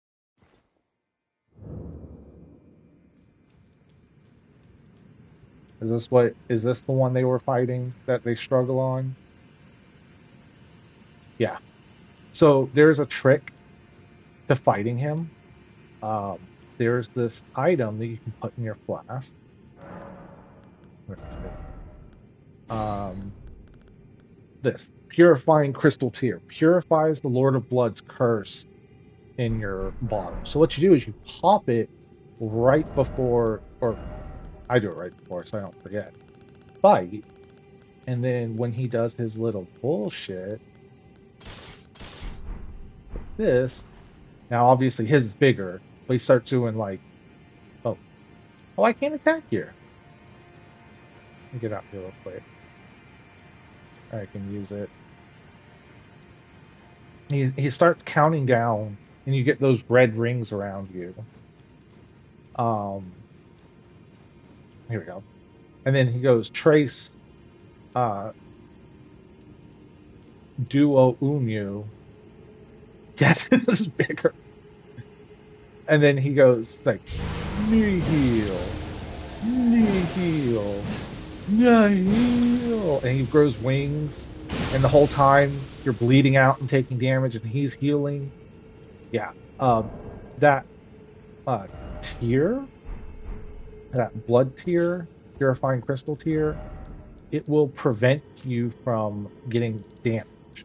Is this the one they were fighting that they struggle on? Yeah. So there's a trick to fighting him. There's this item that you can put in your flask. Where is it? This purifying crystal tear purifies the Lord of Blood's curse in your bottle. So what you do is you pop it right before, or I do it right before so I don't forget, fight. And then when he does his little bullshit, this, now obviously his is bigger, but he starts doing like, oh, oh, I can't attack here. Let me get out here real quick. I can use it. He starts counting down, and you get those red rings around you. Um, Here we go. And then he goes trace duo unyu. Yes, this is bigger. And then he goes like nihil, nihil, nihil, and he grows wings. And the whole time you're bleeding out and taking damage, and he's healing. Yeah, that uh, tier, that blood tier, purifying crystal tier, it will prevent you from getting damage.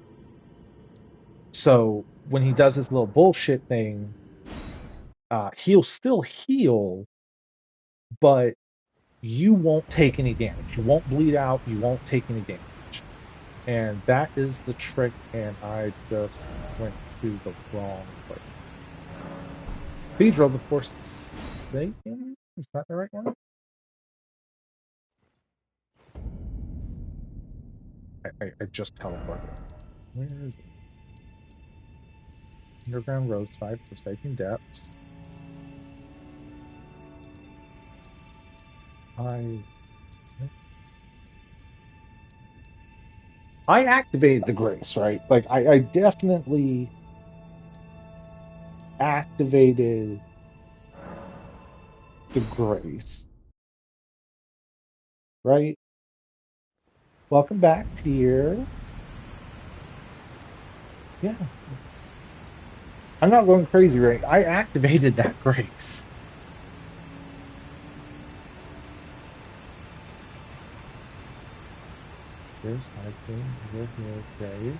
So when he does his little bullshit thing, he'll still heal, but you won't take any damage. You won't bleed out. You won't take any damage. And that is the trick. And I just went to the wrong place. Cathedral, of course. Is that the right one? I just teleported. Where is it? Underground roadside, Forsaken Depths. I activated the grace, right? Like I definitely activated the grace, right? Welcome back, Tier. Yeah, I'm not going crazy, right? I activated that grace. Here's hiking. Here's grave.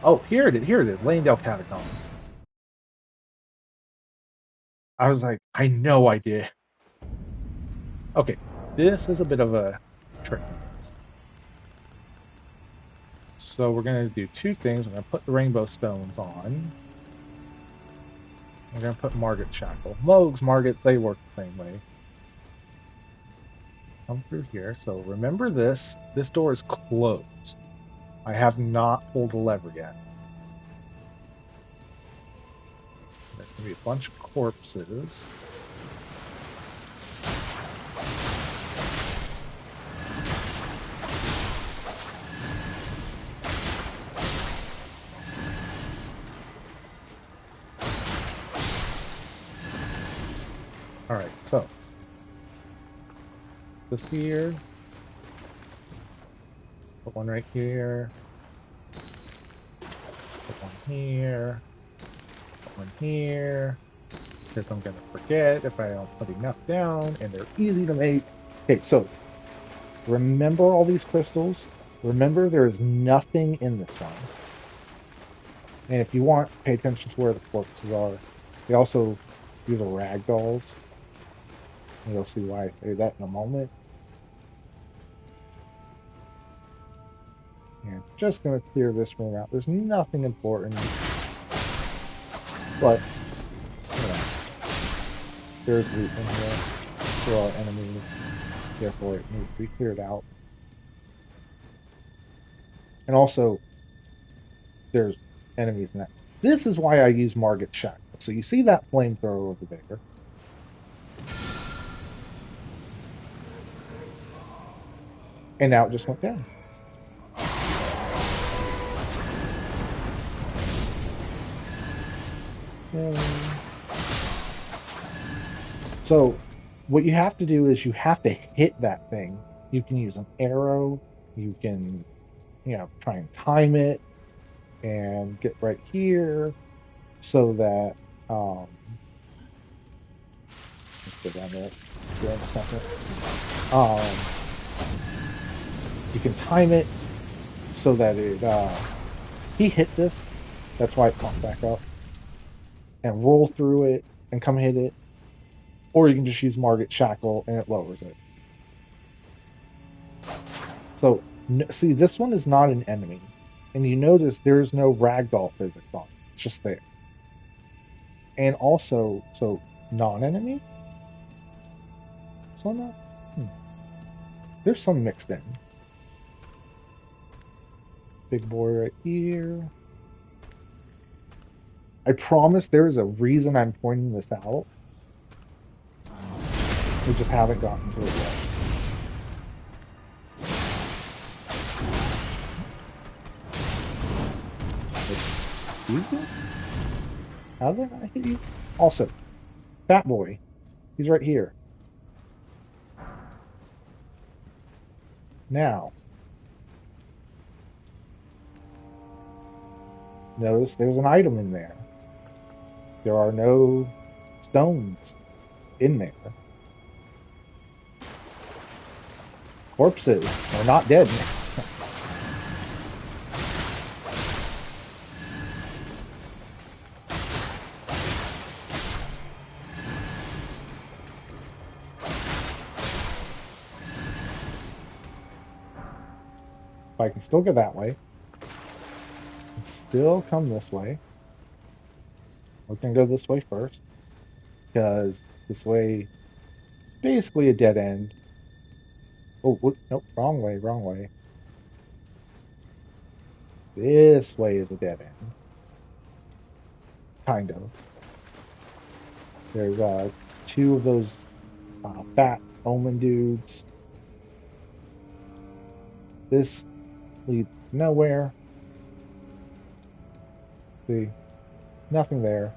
Oh, here it is. Here it is. Leyndell Catacombs. I was like, I know I did. Okay, this is a bit of a trick. So we're going to do two things. We're going to put the rainbow stones on. We're going to put Margit Shackle. Mogs, Margit, they work the same way. Come through here. So remember this. This door is closed. I have not pulled a lever yet. There's going to be a bunch of corpses. Alright, so this here. Put one right here. Put one here, one here. Because I'm gonna forget if I don't put enough down, and they're easy to make. Okay, so remember all these crystals. Remember there is nothing in this one. And if you want, pay attention to where the corpses are. They also, these are rag dolls. And you'll see why I say that in a moment. And just going to clear this room out. There's nothing important. But, you know, there's loot in here. There are enemies. Therefore, it needs to be cleared out. And also, there's enemies in that. This is why I use Margit Shackle. So you see that flamethrower over there. And now it just went down. So what you have to do is you have to hit that thing. You can use an arrow. You can, try and time it and get right here so that let's go down there here in a second. You can time it so that he hit this. That's why it popped back up. And roll through it and come hit it. Or you can just use Margit Shackle and it lowers it. So, see, this one is not an enemy. And you notice there's no ragdoll physics on it. It's just there. And also, so, non-enemy? So not? There's some mixed in. Big boy right here. I promise there is a reason I'm pointing this out. We just haven't gotten to it yet. Excuse me? How did I hit you? Also, Fat Boy. He's right here. Now, notice there's an item in there. There are no stones in there. Corpses are not dead. I can still go that way. Still come this way. We're gonna go this way first. Because this way basically a dead end. Oh, nope, wrong way, wrong way. This way is a dead end. Kind of. There's two of those fat omen dudes. This leads nowhere. See, nothing there.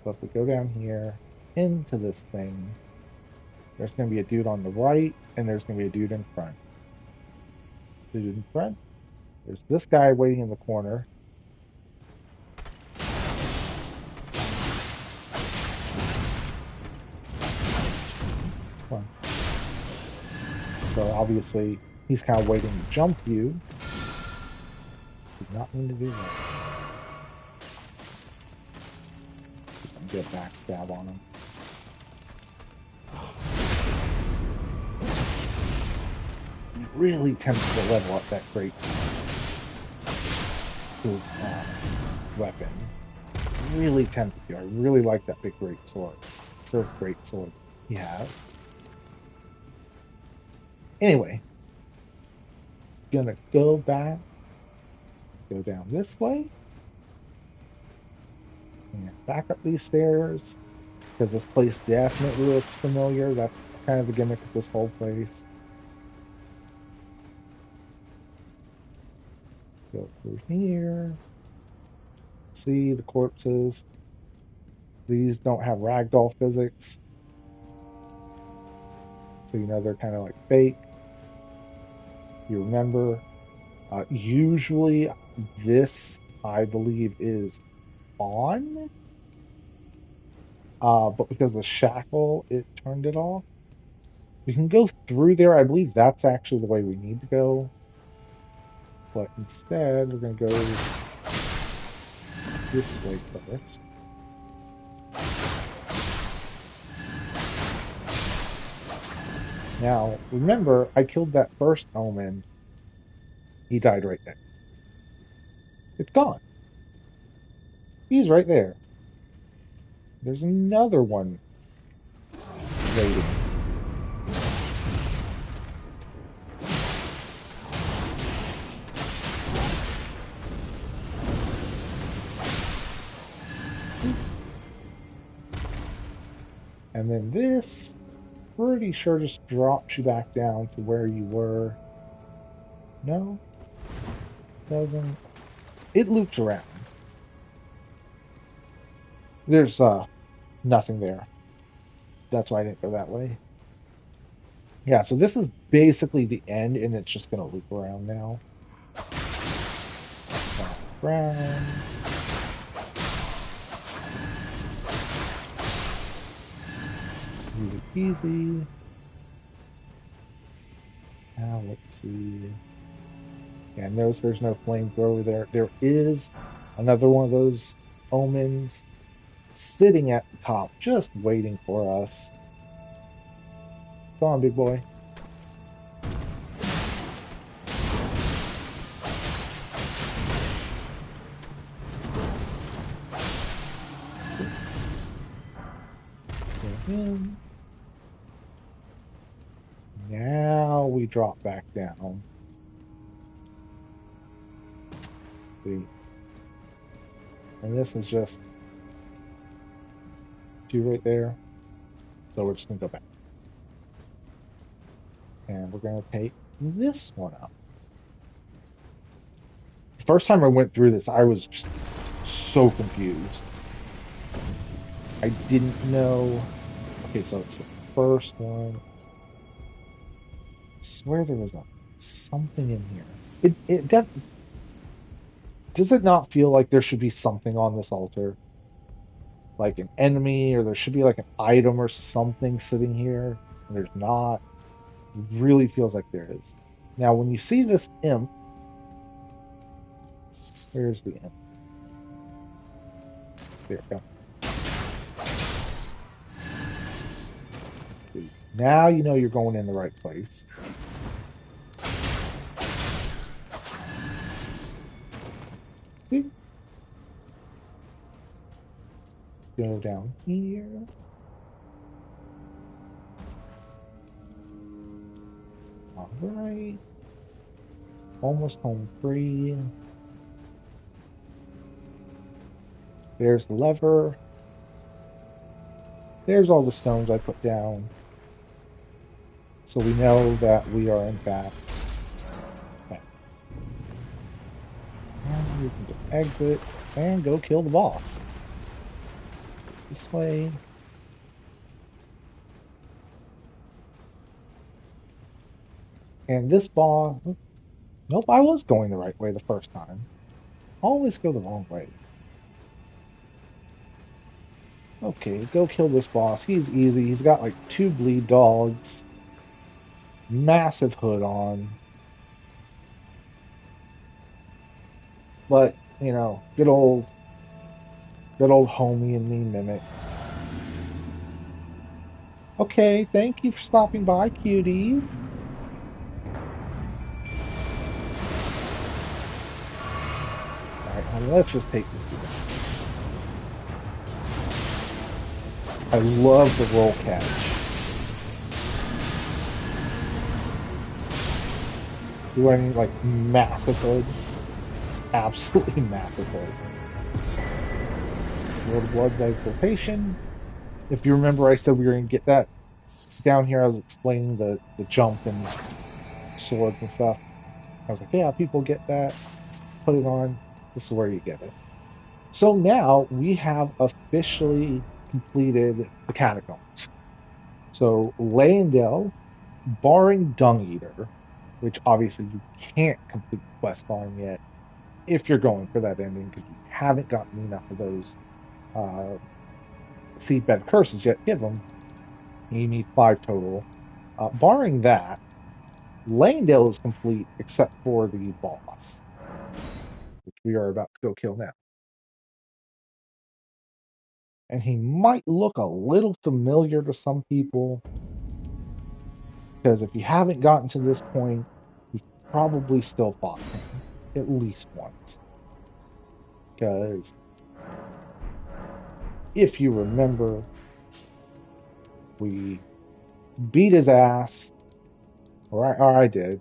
So if we go down here into this thing, there's going to be a dude on the right, and there's going to be a dude in front. Dude in front. There's this guy waiting in the corner. Come on. So obviously, he's kind of waiting to jump you. Did not mean to do that. Get a backstab on him. Really tempted to level up that great his weapon. Really tempted to. I really like that big great sword. First great sword he has. Anyway, gonna go back. Go down this way. And back up these stairs. Because this place definitely looks familiar. That's kind of the gimmick of this whole place. Go through here. See the corpses. These don't have ragdoll physics. So you know they're kind of like fake. You remember, usually this, I believe, is on. But because of the shackle, it turned it off. We can go through there. I believe that's actually the way we need to go. But instead, we're going to go this way first. Now, remember, I killed that first omen. He died right there. It's gone. He's right there. There's another one waiting. And then this, pretty sure, just drops you back down to where you were. No, doesn't. It loops around. There's nothing there. That's why I didn't go that way. Yeah, so this is basically the end, and it's just gonna loop around now. Back around. Easy peasy. Now let's see. Yeah, notice there's no flamethrower there. There is another one of those omens sitting at the top, just waiting for us. Come on, big boy. Go in. Now we drop back down. See? And this is just two right there. So we're just gonna go back. And we're gonna take this one up. The first time I went through this, I was just so confused. I didn't know. Okay, so it's the first one. I swear there was something in here. Does it not feel like there should be something on this altar? Like an enemy, or there should be like an item or something sitting here, and there's not. It really feels like there is. Now, when you see this imp, where's the imp? There we go. Now you know you're going in the right place. Go down here. All right. Almost home free. There's the lever. There's all the stones I put down. So we know that we are in fact back. And we can just exit and go kill the boss. This way. And this boss, nope, I was going the right way the first time. Always go the wrong way. Okay, go kill this boss. He's easy. He's got like 2 bleed dogs. Massive hood on. But, you know, good old homie and me mimic. Okay, thank you for stopping by, cutie. Alright, honey, let's just take this dude. I love the roll catch. Do I need like massive hood? Absolutely massive hood. World of Blood's exaltation. If you remember, I said we were going to get that down here. I was explaining the jump and swords and stuff. I was like, yeah, people get that. Put it on. This is where you get it. So now we have officially completed the catacombs. So Leyndell, barring Dung Eater, which obviously you can't complete the quest line yet, if you're going for that ending, because you haven't gotten enough of those seedbed curses yet. Give them. You need 5 total. Barring that, Leyndell is complete except for the boss, which we are about to go kill now. And he might look a little familiar to some people, because if you haven't gotten to this point, you've probably still fought him at least once. Because if you remember, we beat his ass, or I did,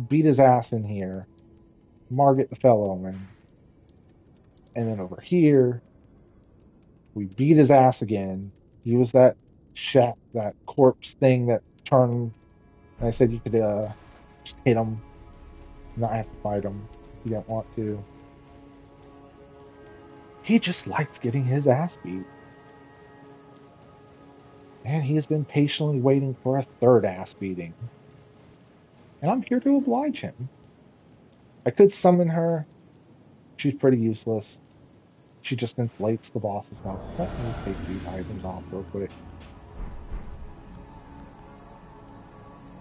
beat his ass in here, Margaret the Fellowman, and then over here, we beat his ass again. He was that corpse thing that turned, and I said you could just hit him, not have to fight him if you don't want to. He just likes getting his ass beat. And he has been patiently waiting for a third ass beating. And I'm here to oblige him. I could summon her. She's pretty useless. She just inflates the boss's health. Let me take these items off real quick.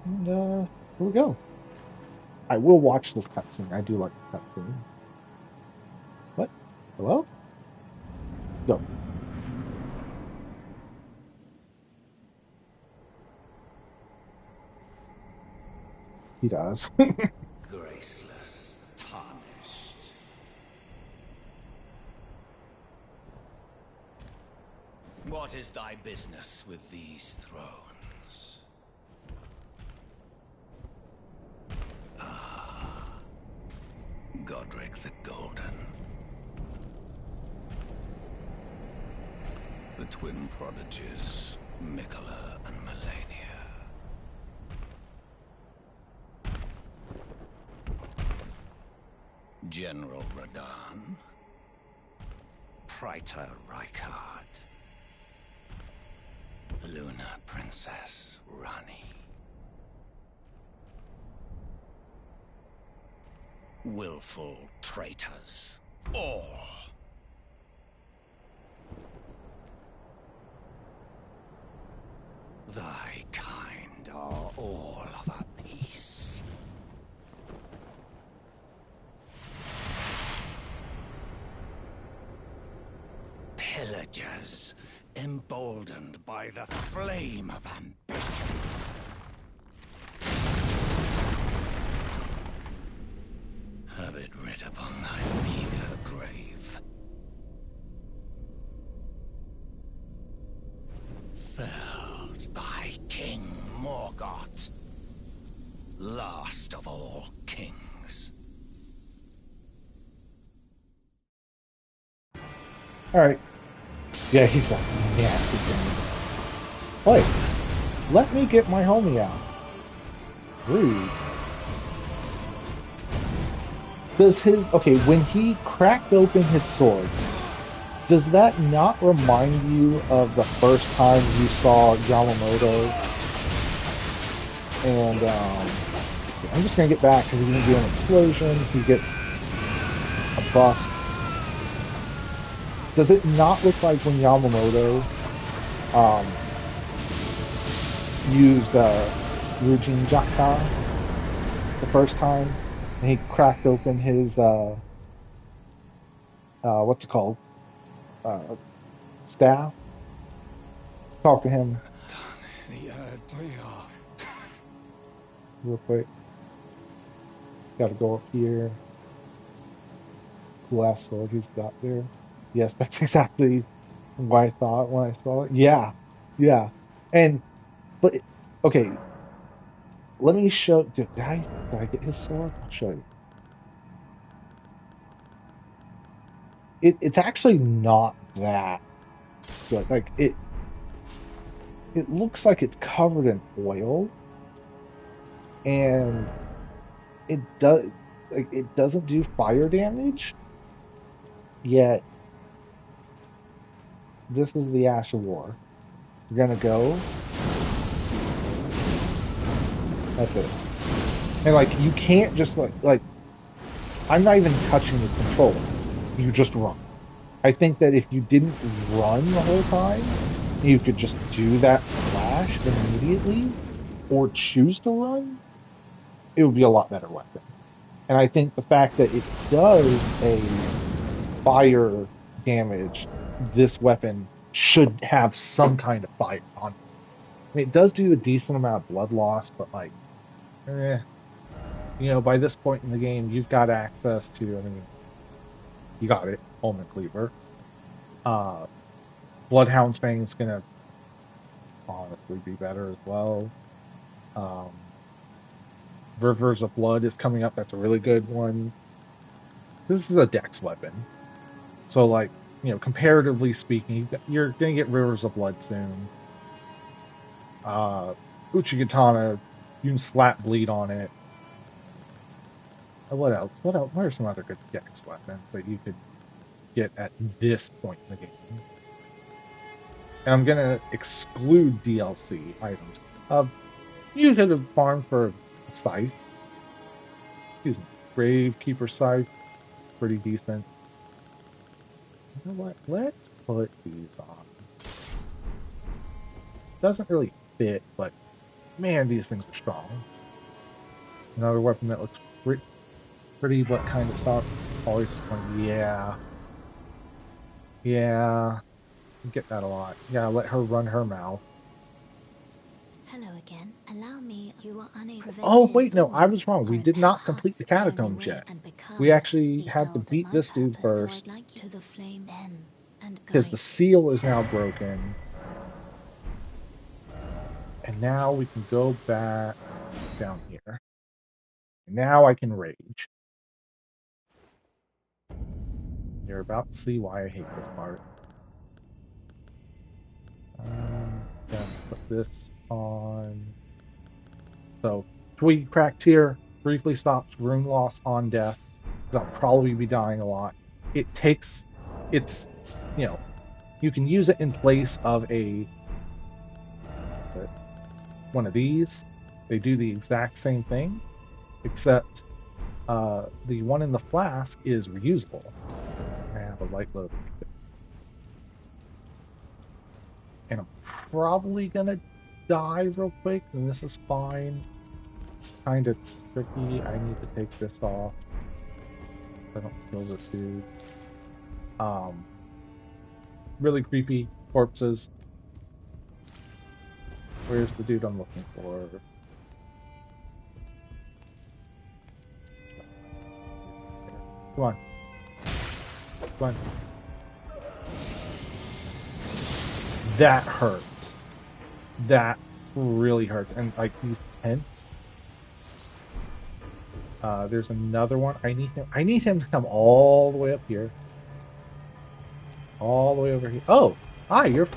And here we go. I will watch this cutscene. I do like the cutscene. What? Hello? Go. He does. Graceless, tarnished. What is thy business with these thrones? Ah, Godric the Golden. The twin prodigies, Mikola and Melania. General Radahn, Praetor Rykard, Luna Princess Rani. Willful traitors, all. Thy kind are all of a piece. Pillagers, emboldened by the flame of ambition. Have it writ upon thy meager grave. Felled by King Morgoth, last of all kings. Alright. Yeah, he's a nasty thing. Wait. Let me get my homie out. Rude. Does his... Okay, when he cracked open his sword, does that not remind you of the first time you saw Yamamoto? And, I'm just gonna get back because he's gonna do an explosion. He gets a buff. Does it not look like when Yamamoto, used, Ryujin Jakka the first time? And he cracked open his, what's it called? Staff? Talk to him real quick. Gotta go up here. Cool ass sword he's got there. Yes, that's exactly what I thought when I saw it. Yeah. Yeah. And, but, okay. Let me show, did I get his sword? I'll show you. It's actually not that good. Like, it looks like it's covered in oil, and it doesn't do fire damage, yet this is the Ash of War. We're gonna go. That's it. And like you can't just like I'm not even touching the controller. You just run. I think that if you didn't run the whole time, you could just do that slash immediately or choose to run, it would be a lot better weapon. And I think the fact that it does a fire damage, this weapon should have some kind of fire on it. I mean, it does do a decent amount of blood loss, but like, eh, by this point in the game, you've got access to, I mean, you got it, Ultimate Cleaver. Uh, Bloodhound's Fang is gonna honestly be better as well. Um, Rivers of Blood is coming up. That's a really good one. This is a dex weapon. So, like, comparatively speaking, you're going to get Rivers of Blood soon. Uh, Uchigatana, you can slap bleed on it. What else? What else? What are some other good dex weapons that you could get at this point in the game? And I'm going to exclude DLC items. You could have farmed for a scythe. Excuse me. Gravekeeper scythe. Pretty decent. You know what? Let's put these on. Doesn't really fit, but man, these things are strong. Another weapon that looks pretty but kind of sucks. Always one. Yeah. Yeah. You get that a lot. Yeah, let her run her mouth. Hello again. Allow me. You are unable. Oh, wait, no, I was wrong. We did not complete the catacombs yet. We actually had to beat this dude first. Because the seal is now broken. And now we can go back down here. Now I can rage. You're about to see why I hate this part. Gonna put this on. So, Twig Cracked here briefly stops rune loss on death, because I'll probably be dying a lot. It's, you can use it in place of one of these. They do the exact same thing, except the one in the flask is reusable. I have a light load. And I'm probably gonna die real quick, and this is fine. Kind of tricky. I need to take this off. I don't kill this dude. Really creepy corpses. Where's the dude I'm looking for? Come on. Come on. That hurts. That really hurts. And like these tents. There's another one. I need him to come all the way up here. All the way over here. Oh! Hi, you're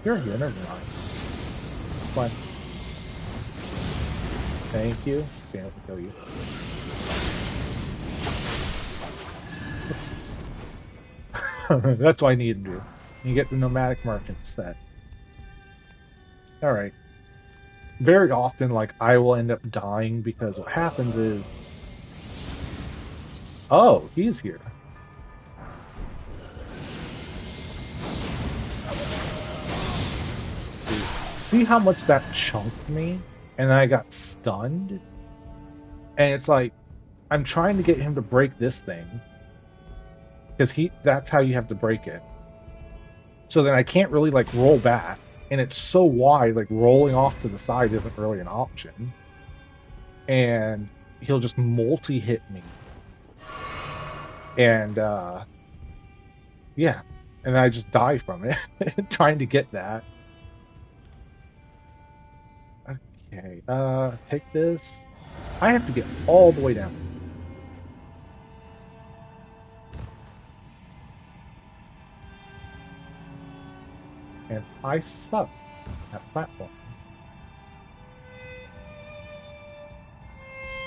here. Never mind. Come on. Thank you. Stand up and kill you. That's what I need to do. You get the nomadic merchant set. Alright. Very often, like, I will end up dying because what happens is... Oh, he's here. See how much that chunked me? And then I got stunned? And it's like, I'm trying to get him to break this thing. Because that's how you have to break it. So then I can't really, like, roll back. And it's so wide, like, rolling off to the side isn't really an option. And he'll just multi-hit me. And, yeah. And I just die from it, trying to get that. Okay, take this. I have to get all the way down. And I suck at platform.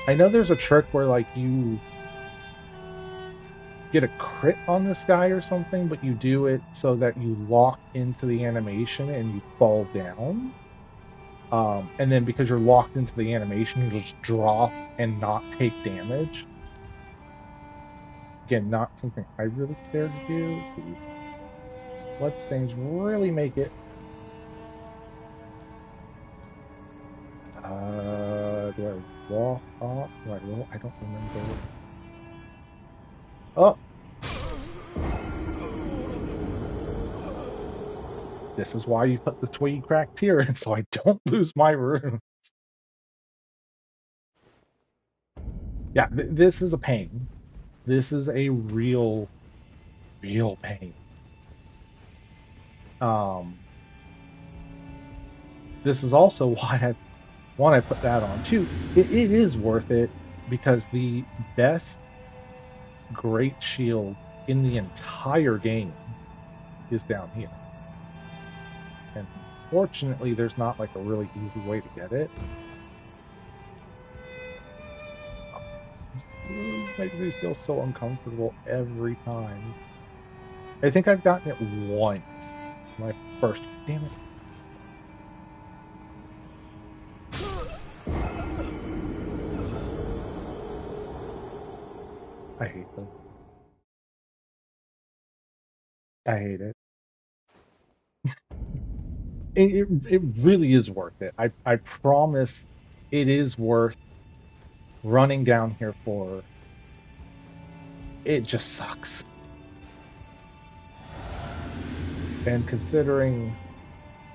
I know there's a trick where, like, you get a crit on this guy or something, but you do it so that you lock into the animation and you fall down. And then because you're locked into the animation, you just drop and not take damage. Again, not something I really care to do. These bloodstains really make it. Do I walk off? Do I roll? I don't remember. Oh, this is why you put the twig cracks here, and so I don't lose my room. Yeah, this is a pain. This is a real, real pain. Um, this is also why I put that on too. It is worth it because the best great shield in the entire game is down here. And unfortunately, there's not like a really easy way to get it. This makes me feel so uncomfortable every time. I think I've gotten it once. My first. Damn it. I hate this. I hate it. It really is worth it. I promise it is worth running down here for. It just sucks. And considering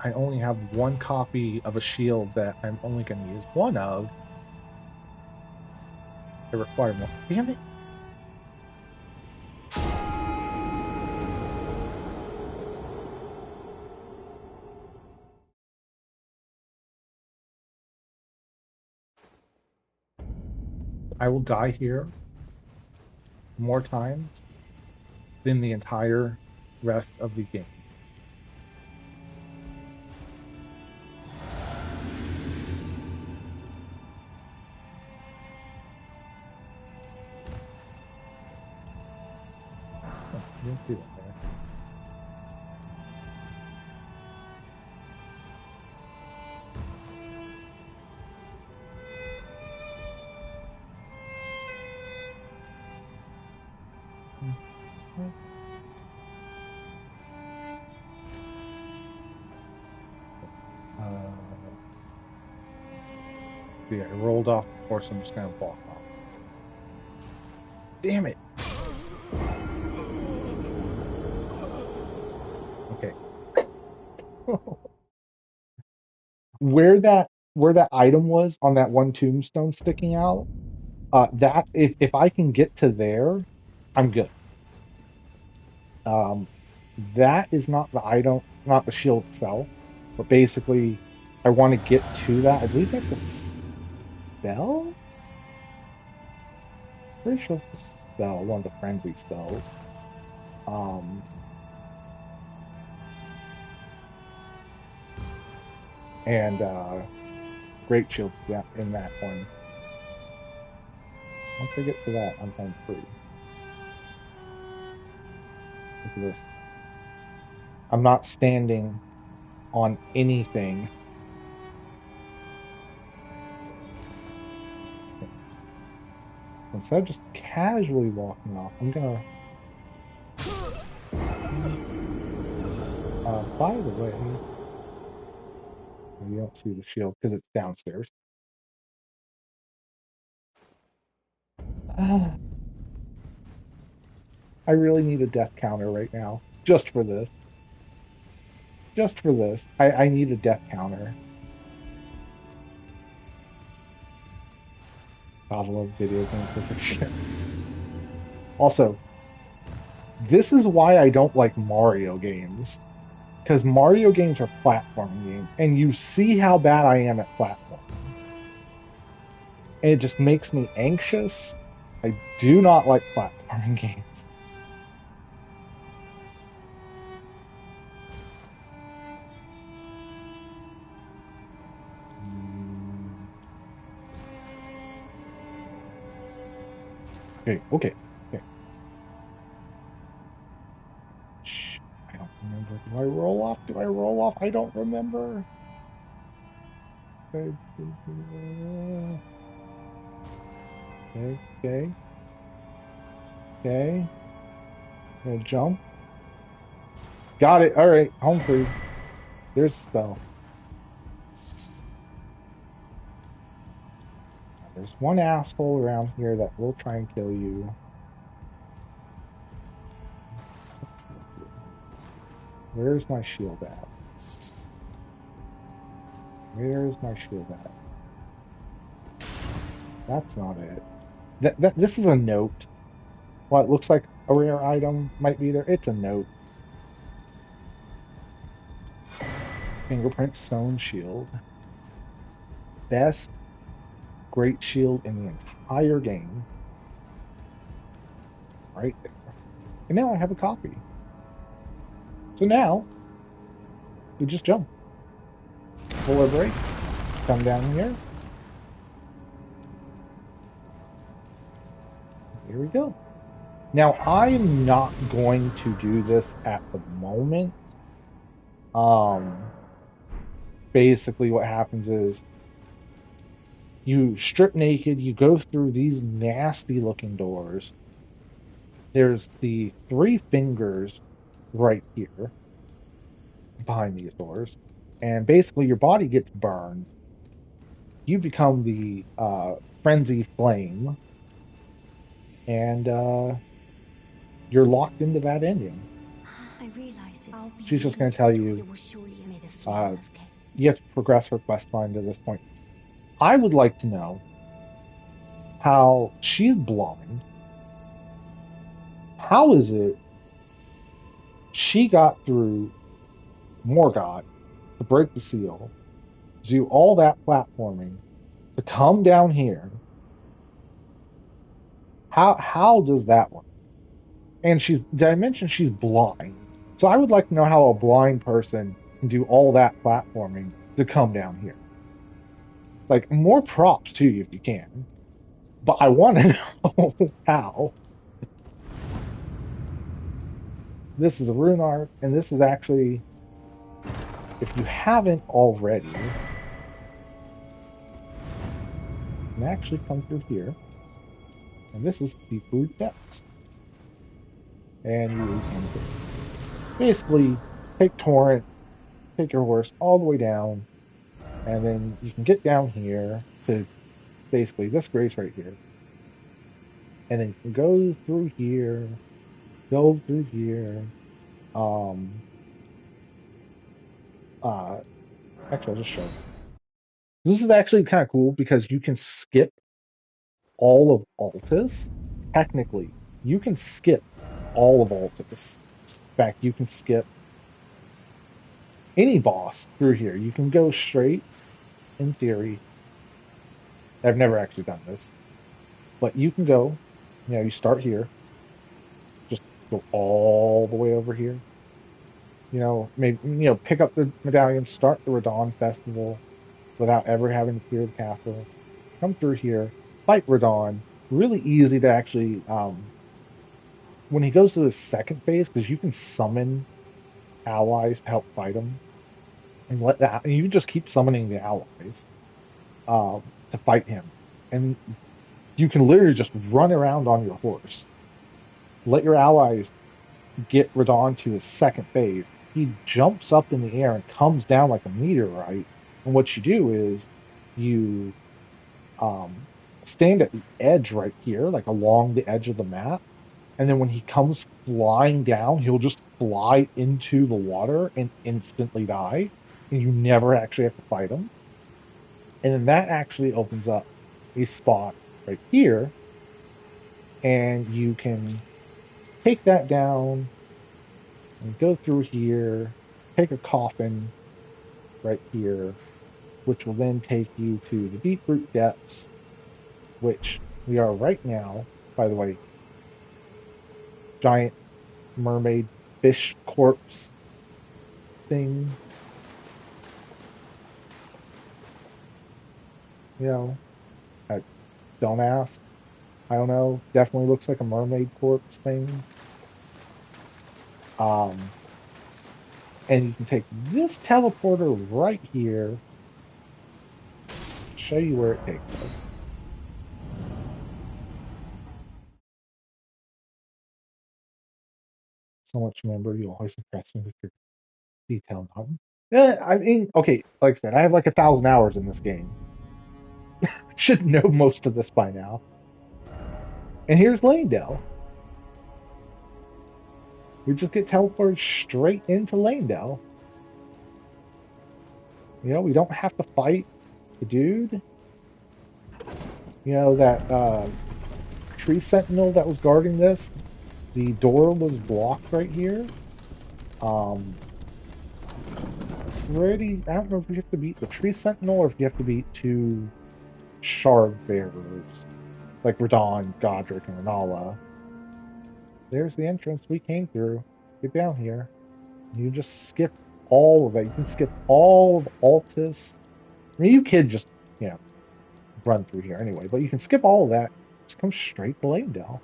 I only have one copy of a shield that I'm only going to use one of, I require more. Damn it. I will die here more times than the entire rest of the game. Oh, you didn't see that there. See, I rolled off the course. I'm just going to walk off. Damn it. Okay. Where that item was on that one tombstone sticking out, that if I can get to there, I'm good. Um, that is not the item, not the shield itself, but basically, I want to get to that. I believe that's a spell. Pretty sure it's a spell, one of the frenzy spells. Um, and great shields in that one. Once I get to that, I'm home free. Look at this. I'm not standing on anything. Instead of just casually walking off, I'm gonna. By the way, you don't see the shield because it's downstairs. I really need a death counter right now, just for this. Just for this, I need a death counter. God, I love video game physics. Also, this is why I don't like Mario games. Because Mario games are platforming games, and you see how bad I am at platforming. And it just makes me anxious. I do not like platforming games. Okay, okay, okay. Shh, I don't remember. Do I roll off? Do I roll off? I don't remember. Okay, okay. Okay. Gonna jump. Got it. All right. Home free. There's a spell. Now, there's one asshole around here that will try and kill you. Where's my shield at? Where's my shield at? That's not it. This is a note. Well, it looks like a rare item might be there. It's a note. Fingerprint stone shield. Best great shield in the entire game. Right there. And now I have a copy. So now we just jump. Pull our brakes. Come down here. Here we go. Now I am not going to do this at the moment. Um, Basically what happens is you strip naked, you go through these nasty looking doors. There's the three fingers right here behind these doors. And basically your body gets burned. You become the frenzy flame, and you're locked into that ending. I realized I'll be She's just going to tell you uh, you have to progress her quest line to this point. I would like to know how she's blind. How is it she got through Morgoth to break the seal, do all that platforming, to come down here? How does that work? And did I mention she's blind? So I would like to know how a blind person can do all that platforming to come down here. Like, more props to you if you can. But I want to know how. This is a rune art, and this is actually, if you haven't already, you can actually come through here. And this is Deep Root Depths. And you can basically take Torrent, take your horse all the way down, and then you can get down here to basically this grace right here. And then you can go through here, go through here. Um, Actually, I'll just show you. This is actually kind of cool because you can skip all of Altus. Technically, you can skip all of Altus. In fact, you can skip any boss through here. You can go straight, in theory. I've never actually done this, but you can go, you start here, just go all the way over here. Maybe, pick up the medallion, start the Radon Festival without ever having to clear the castle. Come through here, fight Radon. Really easy to actually, when he goes to the second phase, because you can summon allies to help fight him, and you just keep summoning the allies to fight him, and you can literally just run around on your horse, let your allies get Radon to his second phase. He jumps up in the air and comes down like a meteorite. And what you do is you stand at the edge right here, like along the edge of the map. And then when he comes flying down, he'll just fly into the water and instantly die. And you never actually have to fight him. And then that actually opens up a spot right here. And you can take that down and go through here, take a coffin right here, which will then take you to the Deep Root Depths, which we are right now, by the way. Giant mermaid fish corpse thing. I don't ask. I don't know. Definitely looks like a mermaid corpse thing. Um, and you can take this teleporter right here, show you where it takes us. So much remember, you always impress me with your detailed knowledge. Yeah, I mean, okay, like I said, I have like 1,000 hours in this game. Should know most of this by now. And here's Leyndell. We just get teleported straight into Leyndell. You know, we don't have to fight the dude. You know, that tree sentinel that was guarding this, the door was blocked right here. Um, I don't know if we have to beat the tree sentinel or if you have to beat two shard bearers, like Radon, Godric, and Renala. There's the entrance we came through. Get down here. You just skip all of that. You can skip all of Altus. I mean, you could just, you know, run through here anyway, but you can skip all of that. Just come straight to Leyndell.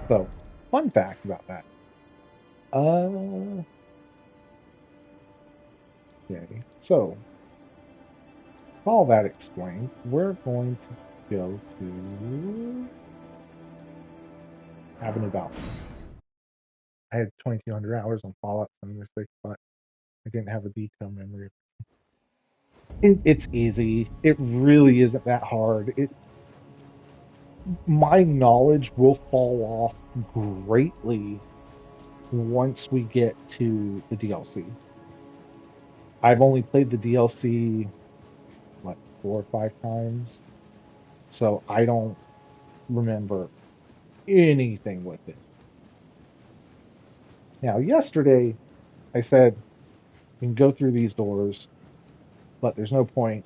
So, fun fact about that. Uh, okay. So, all that explained, we're going to go to Avenue Balcony. I had 2,200 hours on Fallout 76, but I didn't have a detailed memory. It's easy. It really isn't that hard. My knowledge will fall off greatly once we get to the DLC. I've only played the DLC, what, 4 or 5 times, so I don't remember anything with it. Now, yesterday, I said, you can go through these doors, but there's no point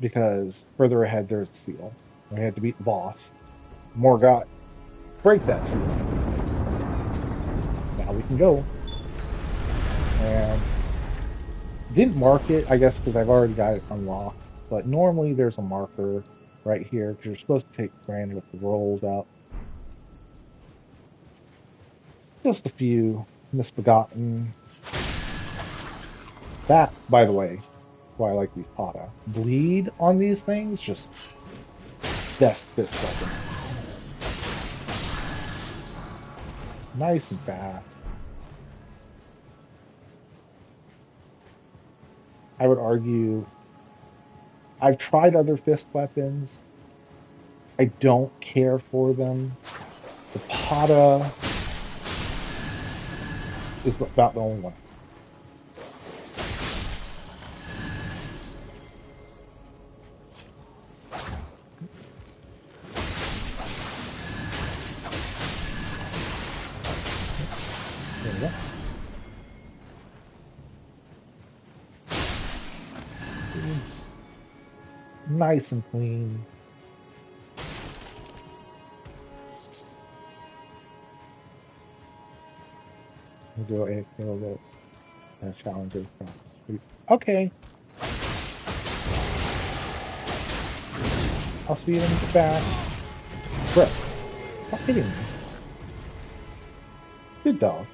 because further ahead there's a seal. We had to beat the boss. Morgott, break that seal. Now we can go. And didn't mark it, I guess, because I've already got it unlocked. But normally there's a marker right here because you're supposed to take Grand with the rolls out. Just a few misbegotten. That, by the way, why I like these Pata. Bleed on these things, just best this second. Nice and fast. I would argue I've tried other fist weapons. I don't care for them. The Pata is about the only one. There we go. Oops. Nice and clean. We'll do a little bit of challenge across the street. Okay. I'll see you when you get back. Bro, stop hitting me. Good dog.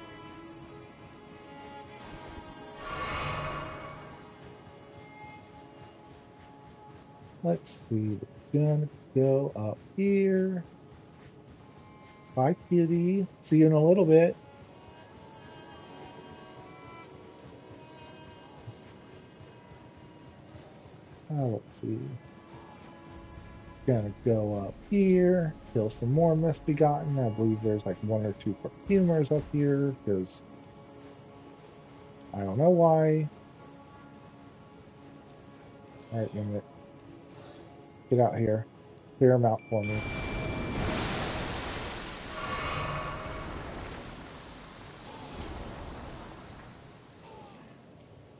Let's see. We're gonna go up here. Bye, kitty. See you in a little bit. Let's see. Gonna go up here, kill some more misbegotten. I believe there's like 1 or 2 perfumers up here because I don't know why. Alright, minute. Get out here. Clear them out for me.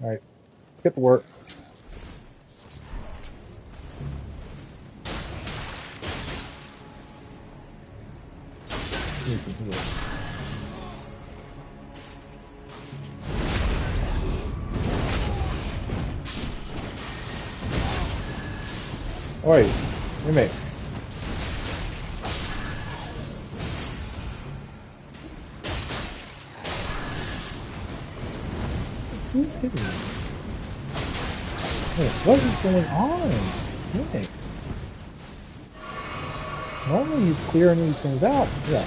Alright, get to work. Oi, roommate. Who's hitting me? Hey, what is going on? Nick. Normally he's clearing these things out. Yeah.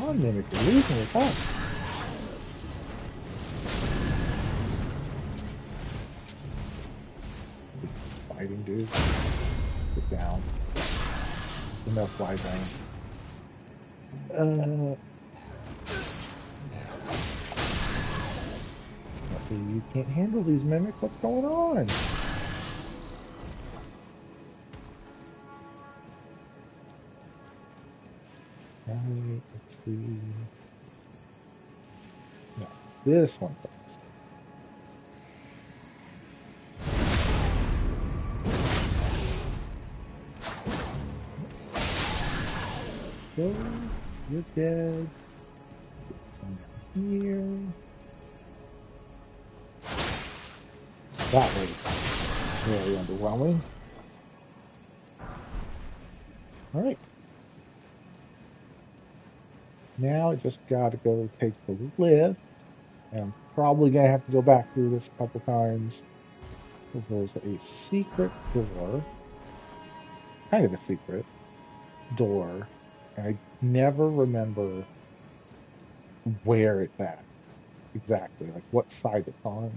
on, Mimic. You're losing your time. It's fighting, dude. Get down. There's enough fly down. You can't handle these Mimic. What's going on? Right, let's see. No, this one first. So, you're dead. Get some down here. That was very underwhelming. Alright. Now I just gotta go take the lift. And I'm probably gonna have to go back through this a couple times. Because there's a secret door. Kind of a secret door. And I never remember where it's at. Exactly. Like what side it's on.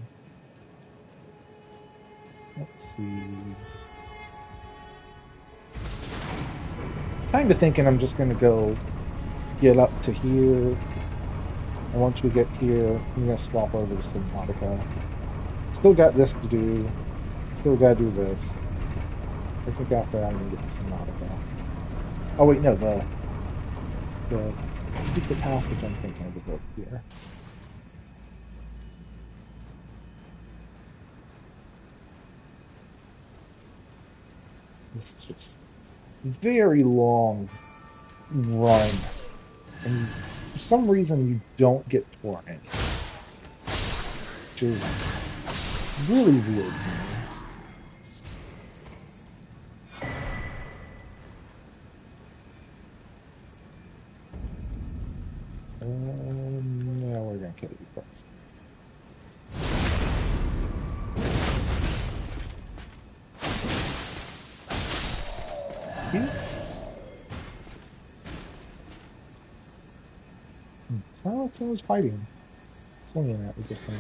Let's see. Kind of thinking I'm just gonna go get up to here. And once we get here, I'm gonna swap over to Subnautica. Still got this to do. Still gotta do this. I think after that I'm gonna get to Subnautica. Oh wait, no, the secret passage I'm thinking of is over here. This is just very long run. And for some reason you don't get torrent. Which is really weird to me. No, we're gonna kill you first. Oh, someone's fighting. Swinging at me just now.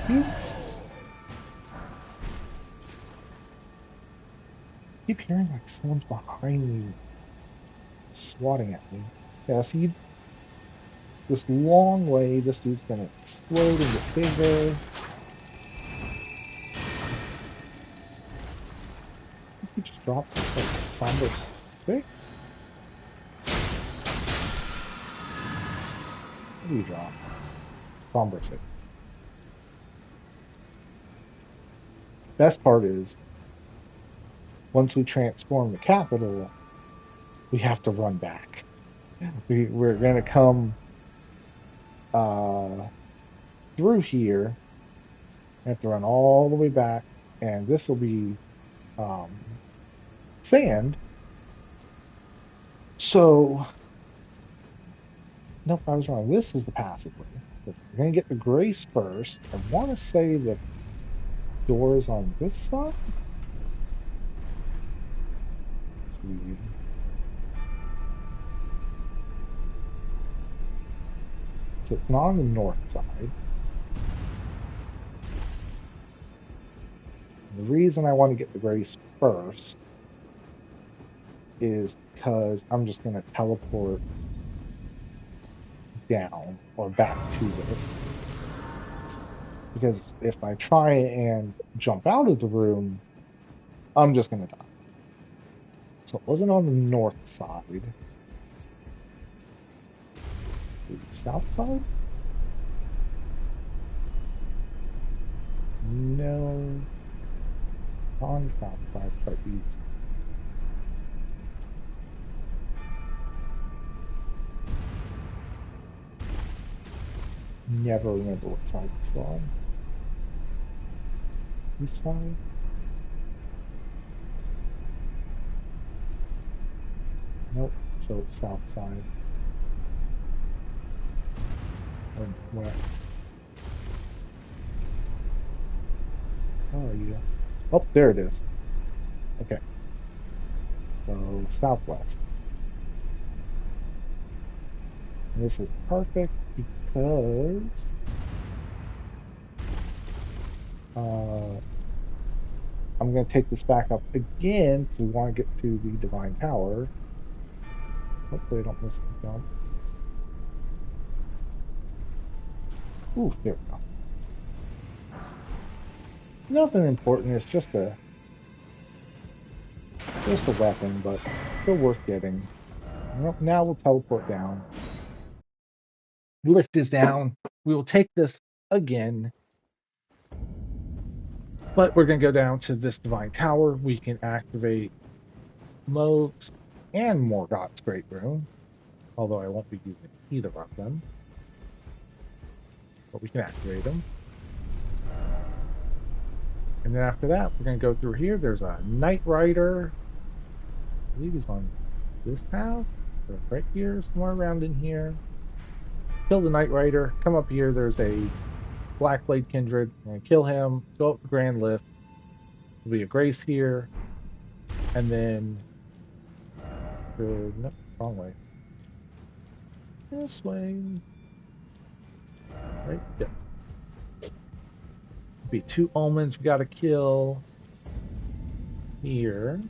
I keep hearing like someone's behind me swatting at me. Yeah, see, this long way, this dude's gonna explode and get bigger. He just dropped like Somber 6? What do you drop? Somber 6. Best part is, once we transform the capital, we have to run back. We're gonna come through here. We have to run all the way back, and this will be sand. So, nope, I was wrong. This is the passageway. We're gonna get the Grace first. I want to say the door is on this side. Let's see. So it's not on the north side. The reason I want to get the Grace first is because I'm just going to teleport down or back to this. Because if I try and jump out of the room, I'm just going to die. So it wasn't on the north side. The south side? No. On the south side, but east. Never remember what side it's on. This side? Nope, so it's south side. Or west. Oh, yeah. Oh, there it is. Okay, so southwest. And this is perfect because uh, I'm going to take this back up again to want to get to the Divine Tower. Hopefully I don't miss the jump. Ooh, there we go. Nothing important. It's just a weapon, but still worth getting. Now we'll teleport down. Lift is down. We will take this again, but we're going to go down to this Divine Tower. We can activate Moats and Morgott's Great Rune, although I won't be using either of them. But we can activate them. And then after that, we're going to go through here. There's a Knight Rider. I believe he's on this path, or right here, somewhere around in here. Kill the Knight Rider. Come up here. There's a Blackblade Kindred. And kill him. Go up the Grand Lift. There'll be a Grace here. And then, no, wrong way. This way. Right? Yes. Be two omens we gotta kill here.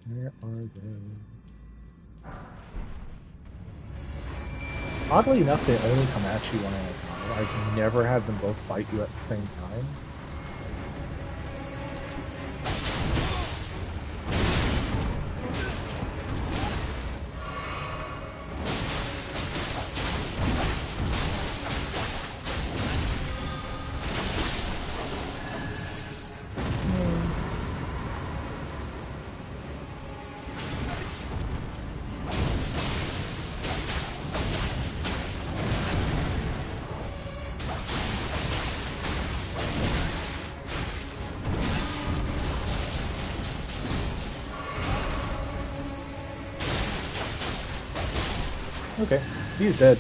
Where are they? Oddly enough, they only come at you one at a time. I've never had them both fight you at the same time. Okay, he's dead.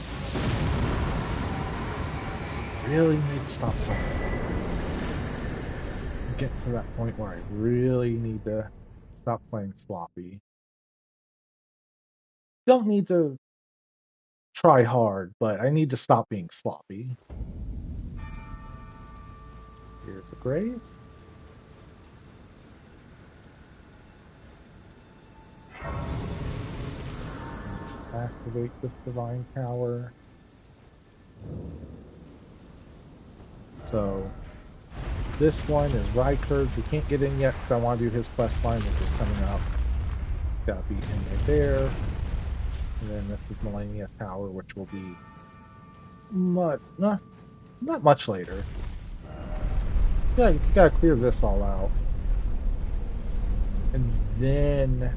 Really need to stop playing. I'm getting to that point where I really need to stop playing sloppy. Don't need to try hard, but I need to stop being sloppy. Here's the Grace. Activate this Divine Tower. So this one is Rykerd. We can't get in yet because I want to do his quest line, which is coming up. Gotta be in right there. And then this is Millennia Tower, which will be not much later. Yeah, you gotta clear this all out. And then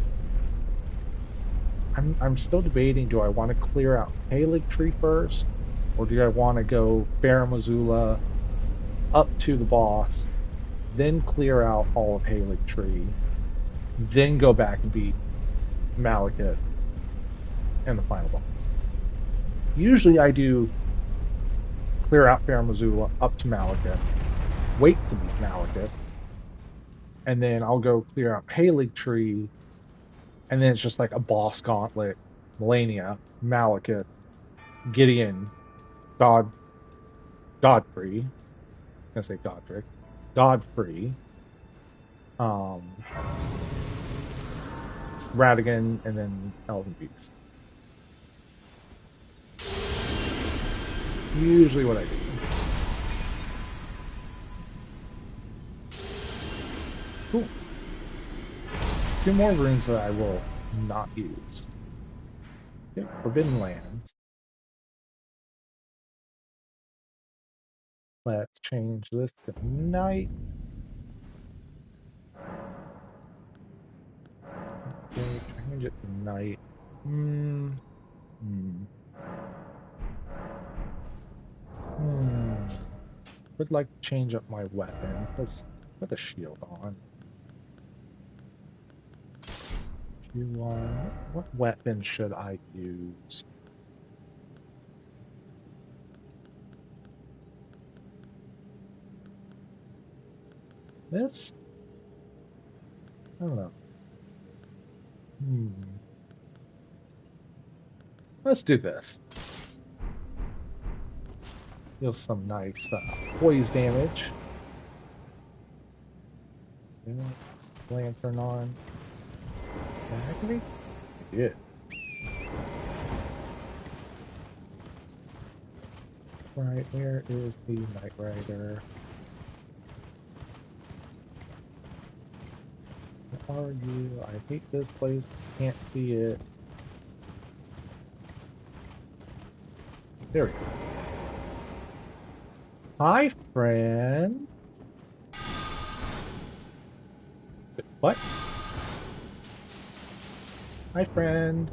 I'm still debating, do I want to clear out Halig Tree first? Or do I want to go Farum Azula up to the boss, then clear out all of Halig Tree, then go back and beat Malekith and the final boss? Usually I do clear out Farum Azula up to Malekith, wait to beat Malekith, and then I'll go clear out Halig Tree, and then it's just like a boss gauntlet, Melania, Malekith, Gideon, God, Godfrey. I'm gonna say Godric, Godfrey, um, Radigan, and then Elven Beast. Usually what I do. Cool. Two more runes that I will not use. Okay, Forbidden Lands. Let's change this to night. Okay, change it to night. Hmm. Hmm. Hmm. Would like to change up my weapon. Let's put a shield on. Q1. What weapon should I use? This? I don't know. Let's do this. Deal some nice poise damage. Yeah, lantern on. Can I activate? I did. Right, where is the Knight Rider? Where are you? I hate this place. Can't see it. There we go. Hi, friend. What? Hi, friend.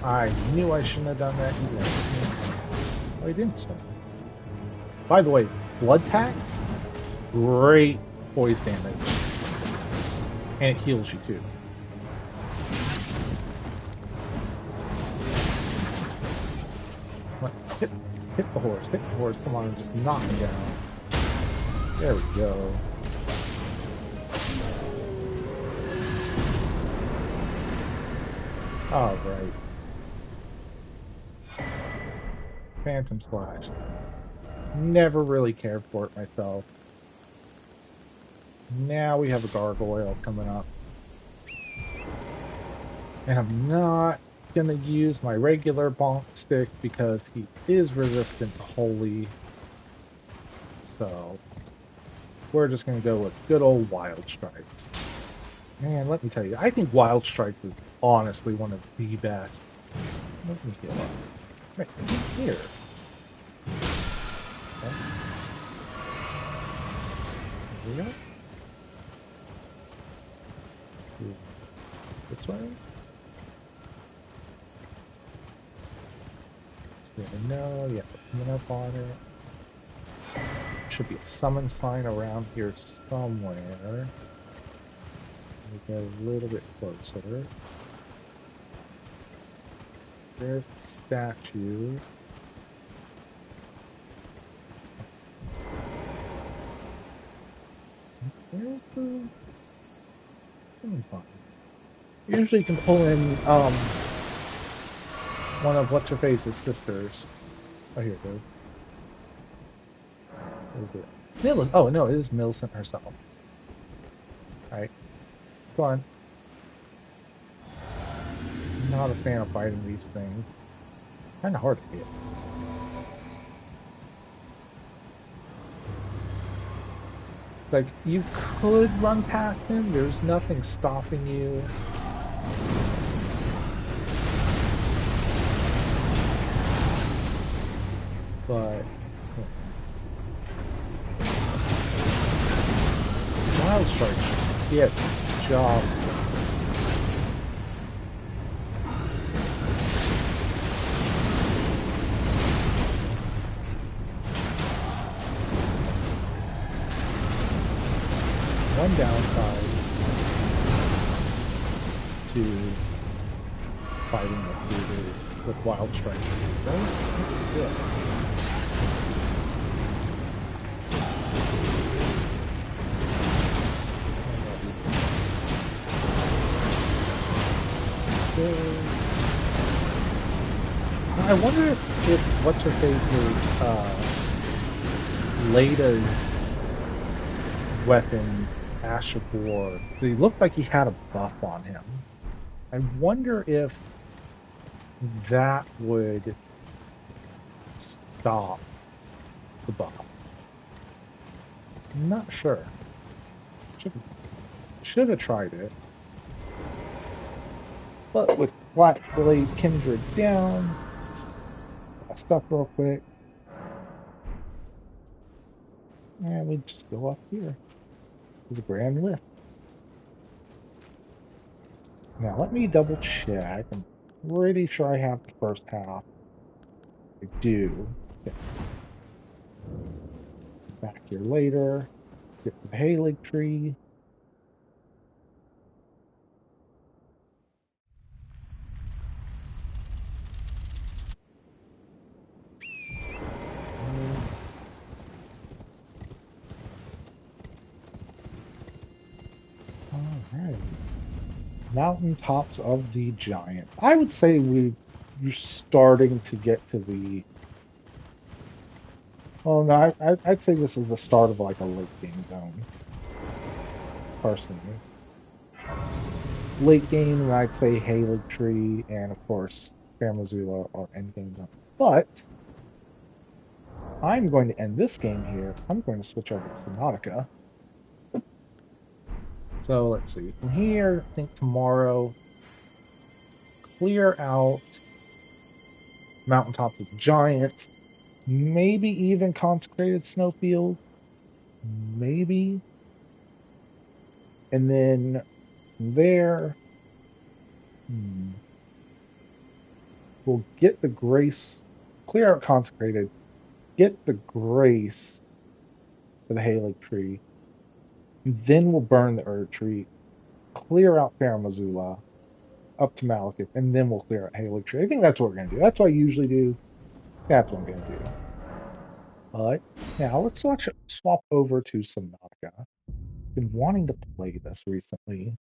I knew I shouldn't have done that either. Oh, he didn't swim. By the way, blood tax, great poise damage. And it heals you too. Hit, hit the horse, hit the horse. Come on, just knock him down. There we go. All right. Phantom Slash. Never really cared for it myself. Now we have a gargoyle coming up. And I'm not going to use my regular bonk stick because he is resistant to holy. So we're just going to go with good old Wild Strikes. Man, let me tell you, I think Wild Strikes is honestly one of the best. Let me heal up. Right here. Okay. Here we go. This way. No, yeah, we're coming up on it. Should be a summon sign around here somewhere. We get a little bit closer. There's the statue. Where's the summon sign? Usually you can pull in one of what's-her-face's sisters. Oh, here it goes. What is it? Millicent. Oh, no, it is Millicent herself. Alright, go on. Not a fan of fighting these things. Kind of hard to hit. Like, you could run past him. There's nothing stopping you. But Wild Strike just get the job. One downside to fighting with dude is with Wild Strike. Very good. I wonder if what's her face is Leyda's weapon, Ash of War. So he looked like he had a buff on him. I wonder if that would stop the buff. I'm not sure. Should have tried it. But with Flat Blade Kindred down, stuff real quick. And we just go up here. There's a grand lift. Now let me double check. I'm pretty sure I have the first half. I do. Okay, back here later. Get to the Haley tree. Mm, all right. Mountaintops of the Giant. I would say you're starting to get to the. Well, no, I'd say this is the start of like a late game zone, personally. Late game, and I'd say Haley Tree, and of course, Missoula are end game zone. But I'm going to end this game here. I'm going to switch over to Subnautica. So let's see. From here, I think tomorrow, clear out Mountaintops of the Giants, maybe even Consecrated Snowfield, maybe. And then from there, hmm, we'll get the Grace, clear out Consecrated, get the Grace for the Haley Tree. Then we'll burn the Erd Tree, clear out Missoula up to Malekith, and then we'll clear out Haley Tree. I think that's what we're going to do. That's what I usually do. That's what I'm going to do. But now let's swap over to Subnautica. Been wanting to play this recently.